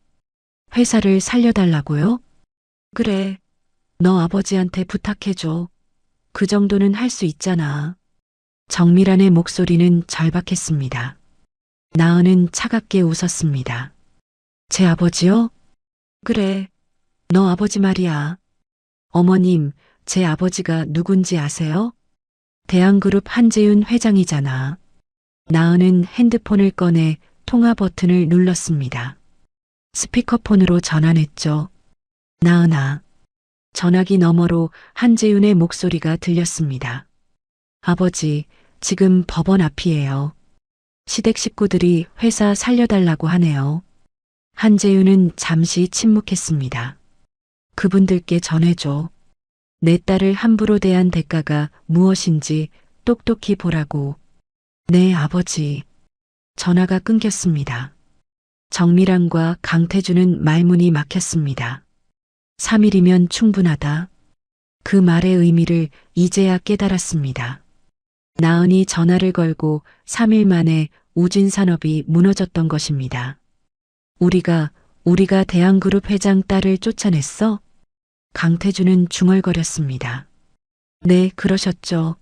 회사를 살려달라고요? 그래. 너 아버지한테 부탁해줘. 그 정도는 할 수 있잖아. 정미란의 목소리는 절박했습니다. 나은은 차갑게 웃었습니다. 제 아버지요? 그래. 너 아버지 말이야. 어머님, 제 아버지가 누군지 아세요? 대한그룹 한재윤 회장이잖아. 나은은 핸드폰을 꺼내 통화 버튼을 눌렀습니다. 스피커폰으로 전환했죠. 나은아. 전화기 너머로 한재윤의 목소리가 들렸습니다. 아버지, 지금 법원 앞이에요. 시댁 식구들이 회사 살려달라고 하네요. 한재윤은 잠시 침묵했습니다. 그분들께 전해줘. 내 딸을 함부로 대한 대가가 무엇인지 똑똑히 보라고. 네, 아버지. 전화가 끊겼습니다. 정미란과 강태준은 말문이 막혔습니다. 3일이면 충분하다. 그 말의 의미를 이제야 깨달았습니다. 나은이 전화를 걸고 3일 만에 우진산업이 무너졌던 것입니다. 우리가 대한그룹 회장 딸을 쫓아냈어? 강태준은 중얼거렸습니다. 네, 그러셨죠.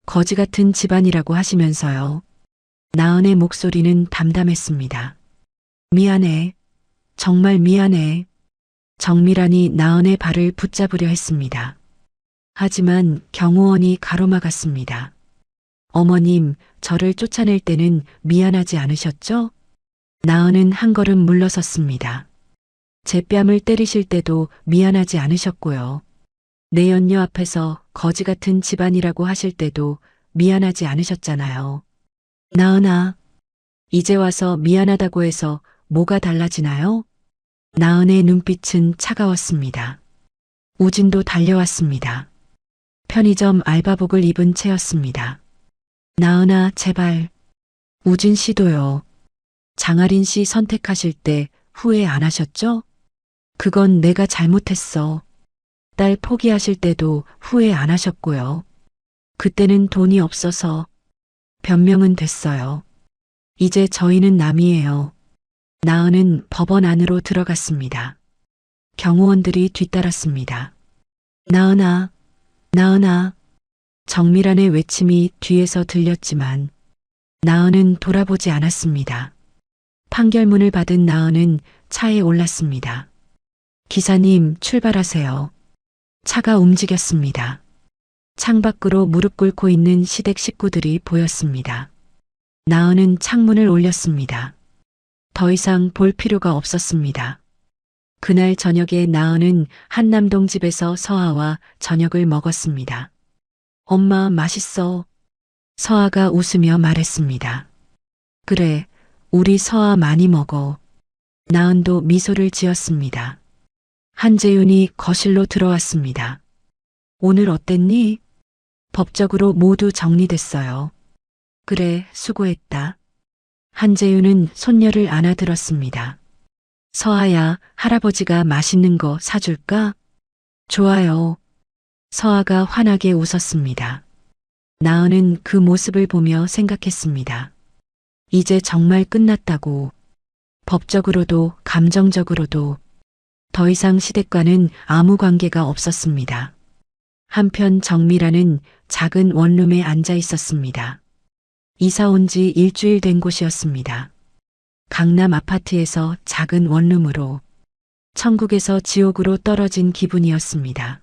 거지 같은 집안이라고 하시면서요. 나은의 목소리는 담담했습니다. 미안해. 정말 미안해. 정미란이 나은의 발을 붙잡으려 했습니다. 하지만 경호원이 가로막았습니다. 어머님, 저를 쫓아낼 때는 미안하지 않으셨죠? 나은은 한 걸음 물러섰습니다. 제 뺨을 때리실 때도 미안하지 않으셨고요. 내 연녀 앞에서 거지 같은 집안이라고 하실 때도 미안하지 않으셨잖아요. 나은아, 이제 와서 미안하다고 해서 뭐가 달라지나요? 나은의 눈빛은 차가웠습니다. 우진도 달려왔습니다. 편의점 알바복을 입은 채였습니다. 나은아, 제발. 우진 씨도요. 장아린 씨 선택하실 때 후회 안 하셨죠? 그건 내가 잘못했어. 딸 포기하실 때도 후회 안 하셨고요. 그때는 돈이 없어서 변명은 됐어요. 이제 저희는 남이에요. 나은은 법원 안으로 들어갔습니다. 경호원들이 뒤따랐습니다. 나은아, 나은아. 정밀한의 외침이 뒤에서 들렸지만 나은은 돌아보지 않았습니다. 판결문을 받은 나은은 차에 올랐습니다. 기사님, 출발하세요. 차가 움직였습니다. 창밖으로 무릎 꿇고 있는 시댁 식구들이 보였습니다. 나은은 창문을 올렸습니다. 더 이상 볼 필요가 없었습니다. 그날 저녁에 나은은 한남동 집에서 서아와 저녁을 먹었습니다. 엄마, 맛있어. 서아가 웃으며 말했습니다. 그래, 우리 서아 많이 먹어. 나은도 미소를 지었습니다. 한재윤이 거실로 들어왔습니다. 오늘 어땠니? 법적으로 모두 정리됐어요. 그래, 수고했다. 한재윤은 손녀를 안아들었습니다. 서아야, 할아버지가 맛있는 거 사줄까? 좋아요. 서아가 환하게 웃었습니다. 나은은 그 모습을 보며 생각했습니다. 이제 정말 끝났다고. 법적으로도 감정적으로도 더 이상 시댁과는 아무 관계가 없었습니다. 한편 정미라는 작은 원룸에 앉아 있었습니다. 이사 온 지 일주일 된 곳이었습니다. 강남 아파트에서 작은 원룸으로 천국에서 지옥으로 떨어진 기분이었습니다.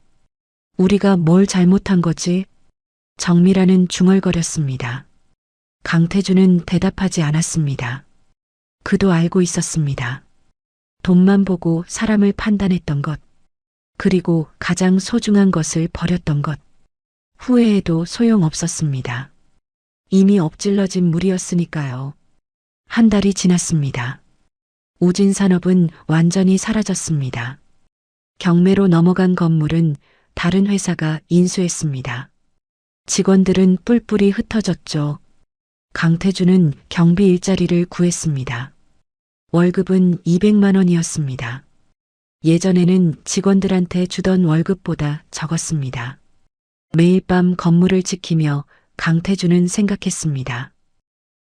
우리가 뭘 잘못한 거지? 정미라는 중얼거렸습니다. 강태준은 대답하지 않았습니다. 그도 알고 있었습니다. 돈만 보고 사람을 판단했던 것, 그리고 가장 소중한 것을 버렸던 것, 후회해도 소용없었습니다. 이미 엎질러진 물이었으니까요. 한 달이 지났습니다. 우진 산업은 완전히 사라졌습니다. 경매로 넘어간 건물은 다른 회사가 인수했습니다. 직원들은 뿔뿔이 흩어졌죠. 강태준은 경비 일자리를 구했습니다. 월급은 200만 원이었습니다. 예전에는 직원들한테 주던 월급보다 적었습니다. 매일 밤 건물을 지키며 강태준은 생각했습니다.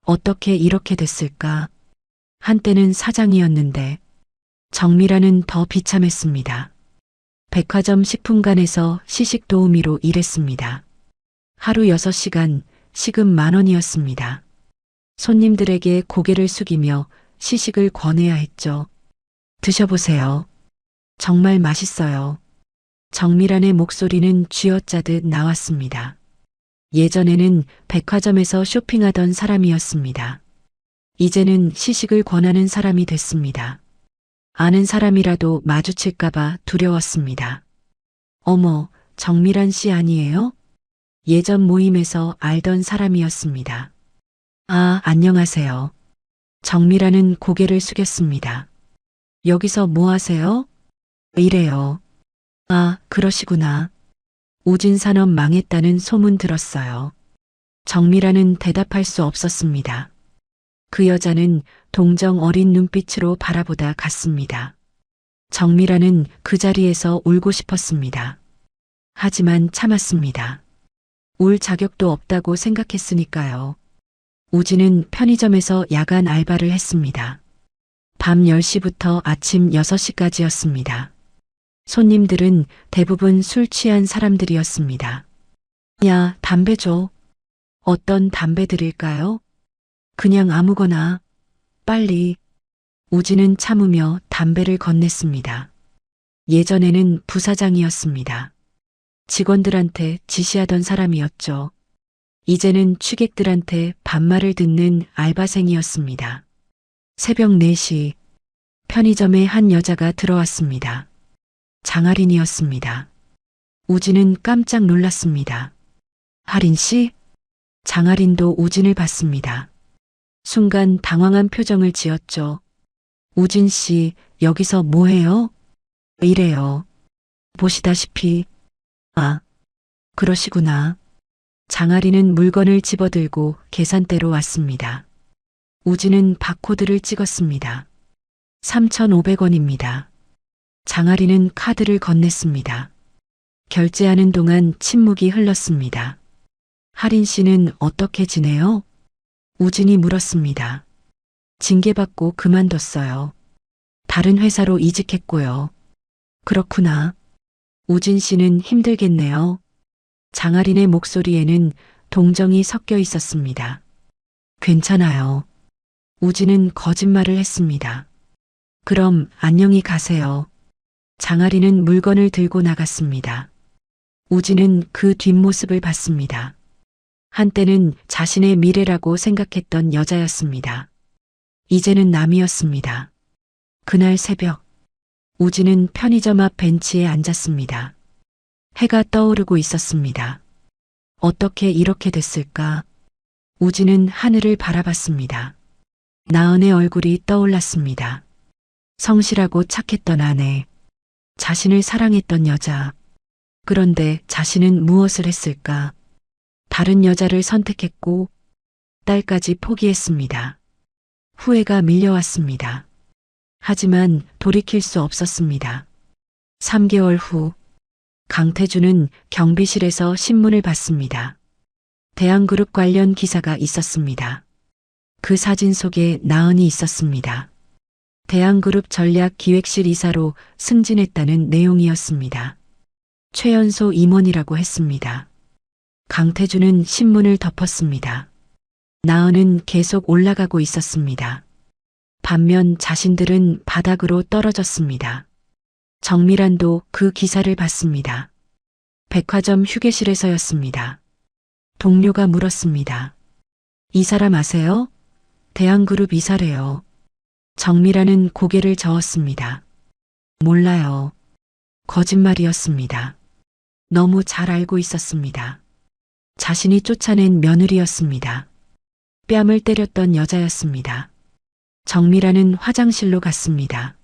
어떻게 이렇게 됐을까? 한때는 사장이었는데 정미라는 더 비참했습니다. 백화점 식품관에서 시식 도우미로 일했습니다. 하루 6시간, 시급 10,000원이었습니다. 손님들에게 고개를 숙이며 시식을 권해야 했죠. 드셔보세요. 정말 맛있어요. 정미란의 목소리는 쥐어짜듯 나왔습니다. 예전에는 백화점에서 쇼핑하던 사람이었습니다. 이제는 시식을 권하는 사람이 됐습니다. 아는 사람이라도 마주칠까봐 두려웠습니다. 어머, 정미란 씨 아니에요? 예전 모임에서 알던 사람이었습니다. 아, 안녕하세요. 정미란은 고개를 숙였습니다. 여기서 뭐 하세요? 이래요. 아, 그러시구나. 우진산업 망했다는 소문 들었어요. 정미란은 대답할 수 없었습니다. 그 여자는 동정 어린 눈빛으로 바라보다 갔습니다. 정미란은 그 자리에서 울고 싶었습니다. 하지만 참았습니다. 울 자격도 없다고 생각했으니까요. 우진은 편의점에서 야간 알바를 했습니다. 밤 10시부터 아침 6시까지였습니다. 손님들은 대부분 술 취한 사람들이었습니다. 야, 담배 줘. 어떤 담배 드릴까요? 그냥 아무거나. 빨리. 우진은 참으며 담배를 건넸습니다. 예전에는 부사장이었습니다. 직원들한테 지시하던 사람이었죠. 이제는 취객들한테 반말을 듣는 알바생이었습니다. 새벽 4시 편의점에 한 여자가 들어왔습니다. 장아린이었습니다. 우진은 깜짝 놀랐습니다. 하린 씨? 장아린도 우진을 봤습니다. 순간 당황한 표정을 지었죠. 우진 씨, 여기서 뭐 해요? 이래요. 보시다시피. 아, 그러시구나. 장아리는 물건을 집어들고 계산대로 왔습니다. 우진은 바코드를 찍었습니다. 3,500원입니다. 장아리는 카드를 건넸습니다. 결제하는 동안 침묵이 흘렀습니다. 하린 씨는 어떻게 지내요? 우진이 물었습니다. 징계받고 그만뒀어요. 다른 회사로 이직했고요. 그렇구나. 우진 씨는 힘들겠네요. 장아린의 목소리에는 동정이 섞여 있었습니다. 괜찮아요. 우진은 거짓말을 했습니다. 그럼 안녕히 가세요. 장아린은 물건을 들고 나갔습니다. 우진은 그 뒷모습을 봤습니다. 한때는 자신의 미래라고 생각했던 여자였습니다. 이제는 남이었습니다. 그날 새벽, 우진은 편의점 앞 벤치에 앉았습니다. 해가 떠오르고 있었습니다. 어떻게 이렇게 됐을까? 우진은 하늘을 바라봤습니다. 나은의 얼굴이 떠올랐습니다. 성실하고 착했던 아내, 자신을 사랑했던 여자. 그런데 자신은 무엇을 했을까? 다른 여자를 선택했고 딸까지 포기했습니다. 후회가 밀려왔습니다. 하지만 돌이킬 수 없었습니다. 3개월 후 강태준은 경비실에서 신문을 봤습니다. 대한그룹 관련 기사가 있었습니다. 그 사진 속에 나은이 있었습니다. 대한그룹 전략기획실 이사로 승진했다는 내용이었습니다. 최연소 임원이라고 했습니다. 강태준은 신문을 덮었습니다. 나은은 계속 올라가고 있었습니다. 반면 자신들은 바닥으로 떨어졌습니다. 정미란도 그 기사를 봤습니다. 백화점 휴게실에서였습니다. 동료가 물었습니다. 이 사람 아세요? 대한그룹 이사래요. 정미란은 고개를 저었습니다. 몰라요. 거짓말이었습니다. 너무 잘 알고 있었습니다. 자신이 쫓아낸 며느리였습니다. 뺨을 때렸던 여자였습니다. 정미란은 화장실로 갔습니다.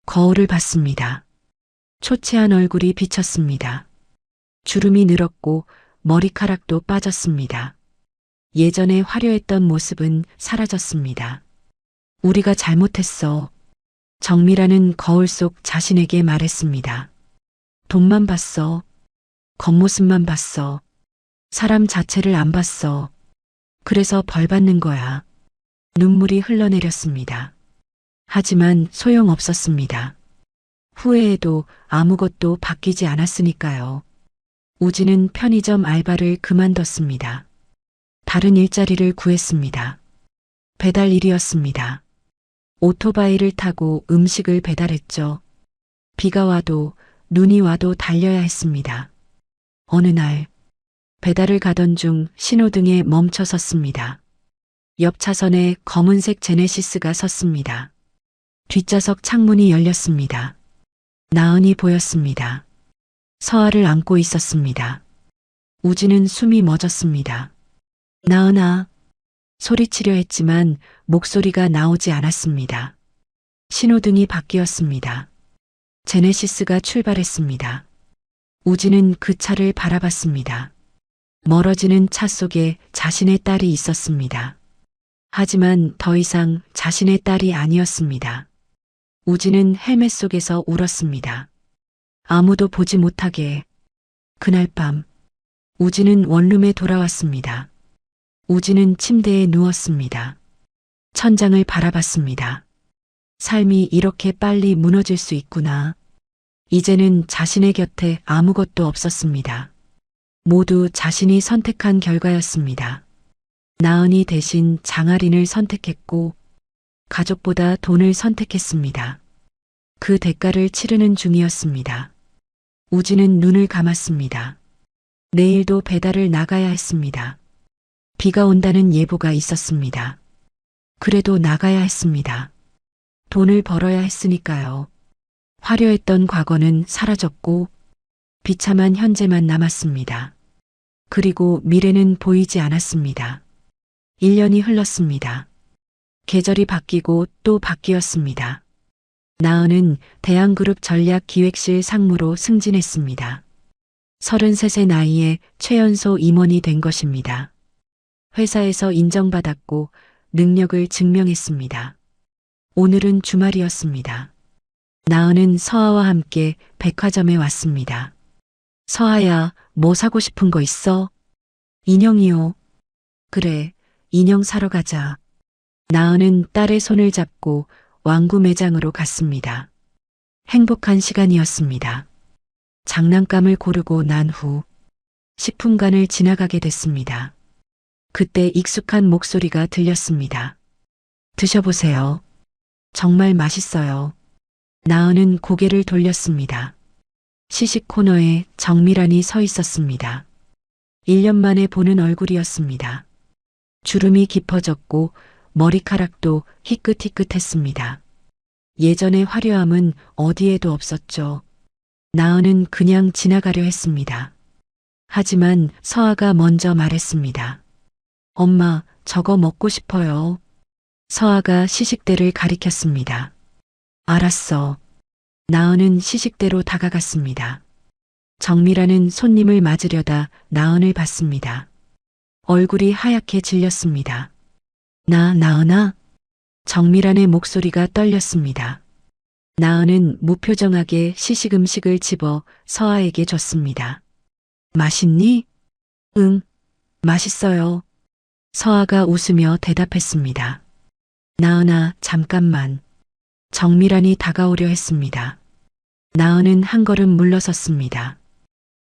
거울을 봤습니다. 초췌한 얼굴이 비쳤습니다. 주름이 늘었고 머리카락도 빠졌습니다. 예전에 화려했던 모습은 사라졌습니다. 우리가 잘못했어. 정미란은 거울 속 자신에게 말했습니다. 돈만 봤어. 겉모습만 봤어. 사람 자체를 안 봤어. 그래서 벌 받는 거야. 눈물이 흘러내렸습니다. 하지만 소용없었습니다. 후회해도 아무것도 바뀌지 않았으니까요. 우진은 편의점 알바를 그만뒀습니다. 다른 일자리를 구했습니다. 배달 일이었습니다. 오토바이를 타고 음식을 배달했죠. 비가 와도 눈이 와도 달려야 했습니다. 어느 날 배달을 가던 중 신호등에 멈춰 섰습니다. 옆 차선에 검은색 제네시스가 섰습니다. 뒷좌석 창문이 열렸습니다. 나은이 보였습니다. 서아를 안고 있었습니다. 우진은 숨이 멎었습니다. 나은아, 소리치려 했지만 목소리가 나오지 않았습니다. 신호등이 바뀌었습니다. 제네시스가 출발했습니다. 우진은 그 차를 바라봤습니다. 멀어지는 차 속에 자신의 딸이 있었습니다. 하지만 더 이상 자신의 딸이 아니었습니다. 우진은 헬멧 속에서 울었습니다. 아무도 보지 못하게. 그날 밤 우진은 원룸에 돌아왔습니다. 우진은 침대에 누웠습니다. 천장을 바라봤습니다. 삶이 이렇게 빨리 무너질 수 있구나. 이제는 자신의 곁에 아무것도 없었습니다. 모두 자신이 선택한 결과였습니다. 나은이 대신 장아린을 선택했고 가족보다 돈을 선택했습니다. 그 대가를 치르는 중이었습니다. 우진은 눈을 감았습니다. 내일도 배달을 나가야 했습니다. 비가 온다는 예보가 있었습니다. 그래도 나가야 했습니다. 돈을 벌어야 했으니까요. 화려했던 과거는 사라졌고 비참한 현재만 남았습니다. 그리고 미래는 보이지 않았습니다. 1년이 흘렀습니다. 계절이 바뀌고 또 바뀌었습니다. 나은은 대한그룹 전략기획실 상무로 승진했습니다. 33세 나이에 최연소 임원이 된 것입니다. 회사에서 인정받았고 능력을 증명했습니다. 오늘은 주말이었습니다. 나은은 서아와 함께 백화점에 왔습니다. 서아야, 뭐 사고 싶은 거 있어? 인형이요. 그래, 인형 사러 가자. 나은은 딸의 손을 잡고 왕구 매장으로 갔습니다. 행복한 시간이었습니다. 장난감을 고르고 난 후 10분간을 지나가게 됐습니다. 그때 익숙한 목소리가 들렸습니다. 드셔보세요. 정말 맛있어요. 나은은 고개를 돌렸습니다. 시식 코너에 정미란이 서 있었습니다. 1년 만에 보는 얼굴이었습니다. 주름이 깊어졌고 머리카락도 희끗희끗했습니다. 예전의 화려함은 어디에도 없었죠. 나은은 그냥 지나가려 했습니다. 하지만 서아가 먼저 말했습니다. 엄마, 저거 먹고 싶어요. 서아가 시식대를 가리켰습니다. 알았어. 나은은 시식대로 다가갔습니다. 정미라는 손님을 맞으려다 나은을 봤습니다. 얼굴이 하얗게 질렸습니다. 나은아? 정미란의 목소리가 떨렸습니다. 나은은 무표정하게 시식 음식을 집어 서아에게 줬습니다. 맛있니? 응, 맛있어요. 서아가 웃으며 대답했습니다. 나은아, 잠깐만. 정미란이 다가오려 했습니다. 나은은 한 걸음 물러섰습니다.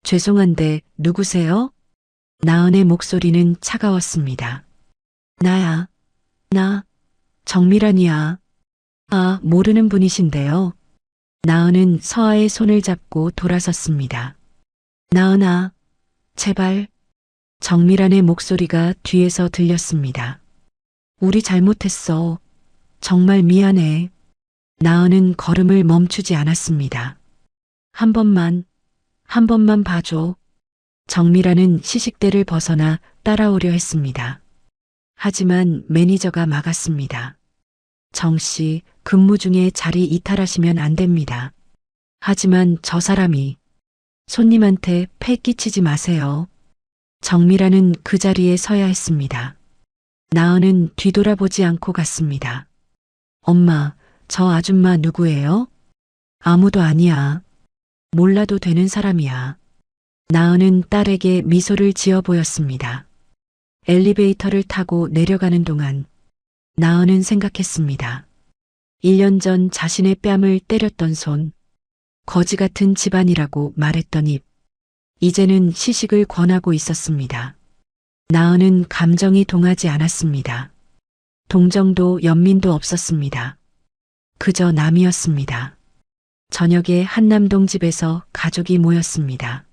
죄송한데 누구세요? 나은의 목소리는 차가웠습니다. 나야. 나 정미란이야. 아, 모르는 분이신데요. 나은은 서아의 손을 잡고 돌아섰습니다. 나은아, 제발. 정미란의 목소리가 뒤에서 들렸습니다. 우리 잘못했어. 정말 미안해. 나은은 걸음을 멈추지 않았습니다. 한 번만 봐줘. 정미란은 시식대를 벗어나 따라오려 했습니다. 하지만 매니저가 막았습니다. 정씨, 근무 중에 자리 이탈하시면 안 됩니다. 하지만 저 사람이 손님한테 패 끼치지 마세요. 정미란은 그 자리에 서야 했습니다. 나은은 뒤돌아보지 않고 갔습니다. 엄마, 저 아줌마 누구예요? 아무도 아니야. 몰라도 되는 사람이야. 나은은 딸에게 미소를 지어 보였습니다. 엘리베이터를 타고 내려가는 동안 나은은 생각했습니다. 1년 전 자신의 뺨을 때렸던 손, 거지 같은 집안이라고 말했던 입, 이제는 시식을 권하고 있었습니다. 나은은 감정이 동하지 않았습니다. 동정도 연민도 없었습니다. 그저 남이었습니다. 저녁에 한남동 집에서 가족이 모였습니다.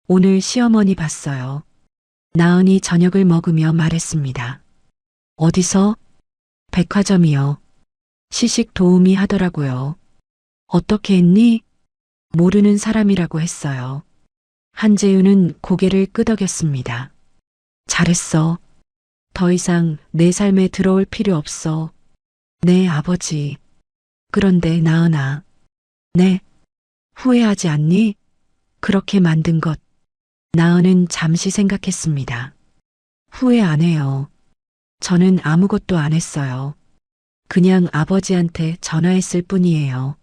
오늘 시어머니 봤어요. 나은이 저녁을 먹으며 말했습니다. 어디서? 백화점이요. 시식 도우미 하더라고요. 어떻게 했니? 모르는 사람이라고 했어요. 한재윤은 고개를 끄덕였습니다. 잘했어. 더 이상 내 삶에 들어올 필요 없어. 네, 아버지. 그런데 나은아. 네. 후회하지 않니? 그렇게 만든 것. 나은은 잠시 생각했습니다. 후회 안 해요. 저는 아무것도 안 했어요. 그냥 아버지한테 전화했을 뿐이에요.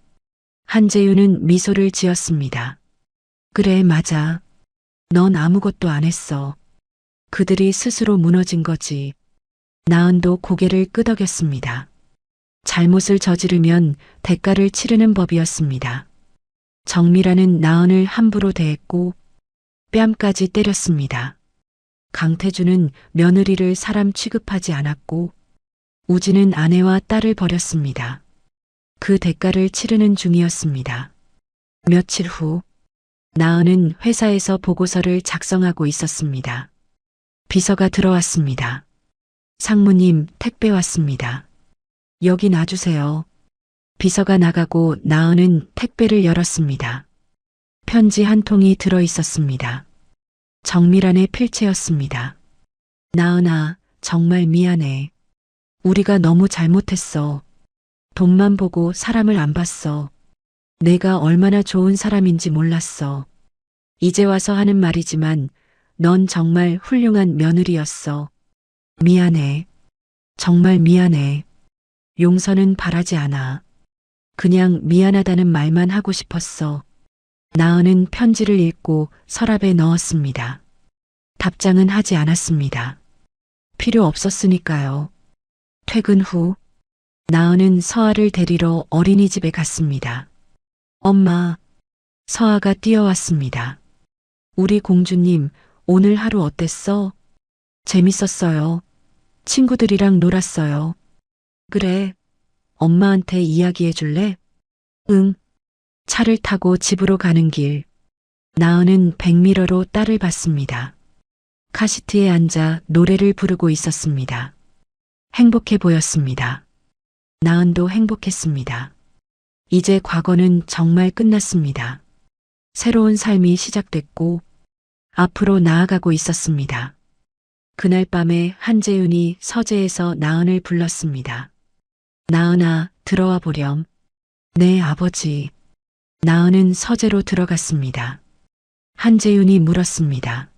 한재윤은 미소를 지었습니다. 그래, 맞아. 넌 아무것도 안 했어. 그들이 스스로 무너진 거지. 나은도 고개를 끄덕였습니다. 잘못을 저지르면 대가를 치르는 법이었습니다. 정미라는 나은을 함부로 대했고 뺨까지 때렸습니다. 강태주는 며느리를 사람 취급하지 않았고 우진은 아내와 딸을 버렸습니다. 그 대가를 치르는 중이었습니다. 며칠 후 나은은 회사에서 보고서를 작성하고 있었습니다. 비서가 들어왔습니다. 상무님, 택배 왔습니다. 여기 놔주세요. 비서가 나가고 나은은 택배를 열었습니다. 편지 한 통이 들어 있었습니다. 정미란의 필체였습니다. 나은아, 정말 미안해. 우리가 너무 잘못했어. 돈만 보고 사람을 안 봤어. 내가 얼마나 좋은 사람인지 몰랐어. 이제 와서 하는 말이지만 넌 정말 훌륭한 며느리였어. 미안해. 정말 미안해. 용서는 바라지 않아. 그냥 미안하다는 말만 하고 싶었어. 나은은 편지를 읽고 서랍에 넣었습니다. 답장은 하지 않았습니다. 필요 없었으니까요. 퇴근 후 나은은 서아를 데리러 어린이집에 갔습니다. 엄마, 서아가 뛰어왔습니다. 우리 공주님, 오늘 하루 어땠어? 재밌었어요. 친구들이랑 놀았어요. 그래, 엄마한테 이야기해 줄래? 응. 차를 타고 집으로 가는 길, 나은은 백미러로 딸을 봤습니다. 카시트에 앉아 노래를 부르고 있었습니다. 행복해 보였습니다. 나은도 행복했습니다. 이제 과거는 정말 끝났습니다. 새로운 삶이 시작됐고 앞으로 나아가고 있었습니다. 그날 밤에 한재윤이 서재에서 나은을 불렀습니다. 나은아, 들어와 보렴. 네, 아버지. 나은은 서재로 들어갔습니다. 한재윤이 물었습니다.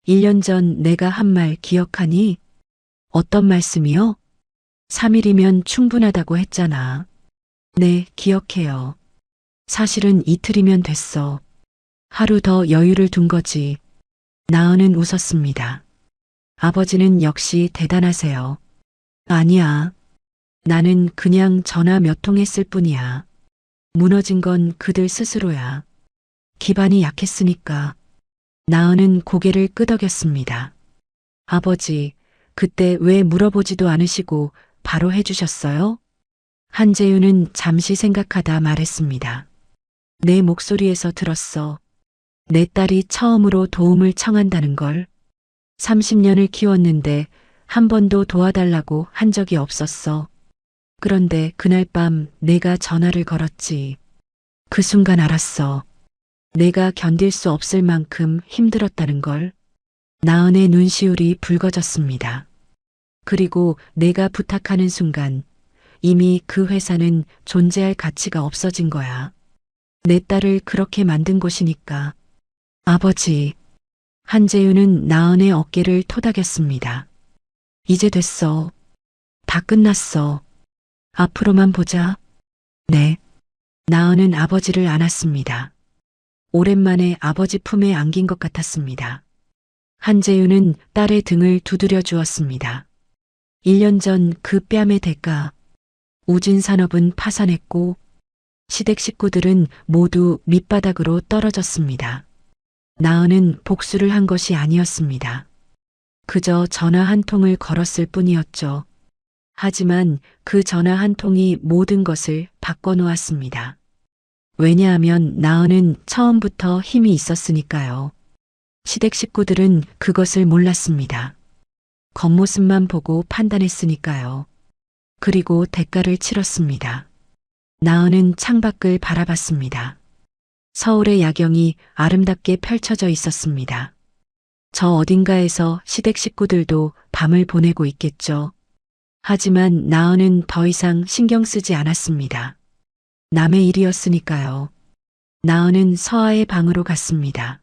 1년 전 내가 한 말 기억하니? 어떤 말씀이요? 3일이면 충분하다고 했잖아. 네, 기억해요. 사실은 이틀이면 됐어. 하루 더 여유를 둔 거지. 나은은 웃었습니다. 아버지는 역시 대단하세요. 아니야. 나는 그냥 전화 몇 통 했을 뿐이야. 무너진 건 그들 스스로야. 기반이 약했으니까. 나은은 고개를 끄덕였습니다. 아버지, 그때 왜 물어보지도 않으시고 바로 해주셨어요? 한재윤은 잠시 생각하다 말했습니다. 내 목소리에서 들었어. 내 딸이 처음으로 도움을 청한다는 걸. 30년을 키웠는데 한 번도 도와달라고 한 적이 없었어. 그런데 그날 밤 내가 전화를 걸었지. 그 순간 알았어. 내가 견딜 수 없을 만큼 힘들었다는 걸. 나은의 눈시울이 붉어졌습니다. 그리고 내가 부탁하는 순간 이미 그 회사는 존재할 가치가 없어진 거야. 내 딸을 그렇게 만든 곳이니까. 아버지. 한재윤은 나은의 어깨를 토닥였습니다. 이제 됐어. 다 끝났어. 앞으로만 보자. 네. 나은은 아버지를 안았습니다. 오랜만에 아버지 품에 안긴 것 같았습니다. 한재윤은 딸의 등을 두드려 주었습니다. 1년 전 그 뺨의 대가. 우진산업은 파산했고 시댁 식구들은 모두 밑바닥으로 떨어졌습니다. 나은은 복수를 한 것이 아니었습니다. 그저 전화 한 통을 걸었을 뿐이었죠. 하지만 그 전화 한 통이 모든 것을 바꿔놓았습니다. 왜냐하면 나은은 처음부터 힘이 있었으니까요. 시댁 식구들은 그것을 몰랐습니다. 겉모습만 보고 판단했으니까요. 그리고 대가를 치렀습니다. 나은은 창밖을 바라봤습니다. 서울의 야경이 아름답게 펼쳐져 있었습니다. 저 어딘가에서 시댁 식구들도 밤을 보내고 있겠죠. 하지만 나은은 더 이상 신경 쓰지 않았습니다. 남의 일이었으니까요. 나은은 서아의 방으로 갔습니다.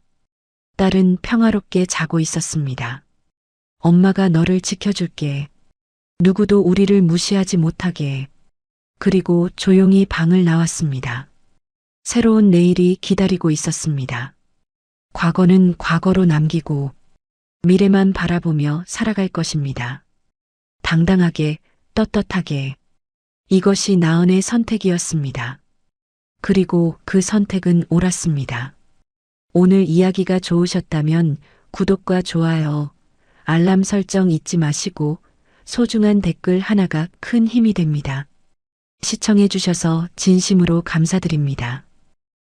딸은 평화롭게 자고 있었습니다. 엄마가 너를 지켜줄게. 누구도 우리를 무시하지 못하게. 그리고 조용히 방을 나왔습니다. 새로운 내일이 기다리고 있었습니다. 과거는 과거로 남기고 미래만 바라보며 살아갈 것입니다. 당당하게, 떳떳하게. 이것이 나은의 선택이었습니다. 그리고 그 선택은 옳았습니다. 오늘 이야기가 좋으셨다면 구독과 좋아요, 알람 설정 잊지 마시고 소중한 댓글 하나가 큰 힘이 됩니다. 시청해 주셔서 진심으로 감사드립니다.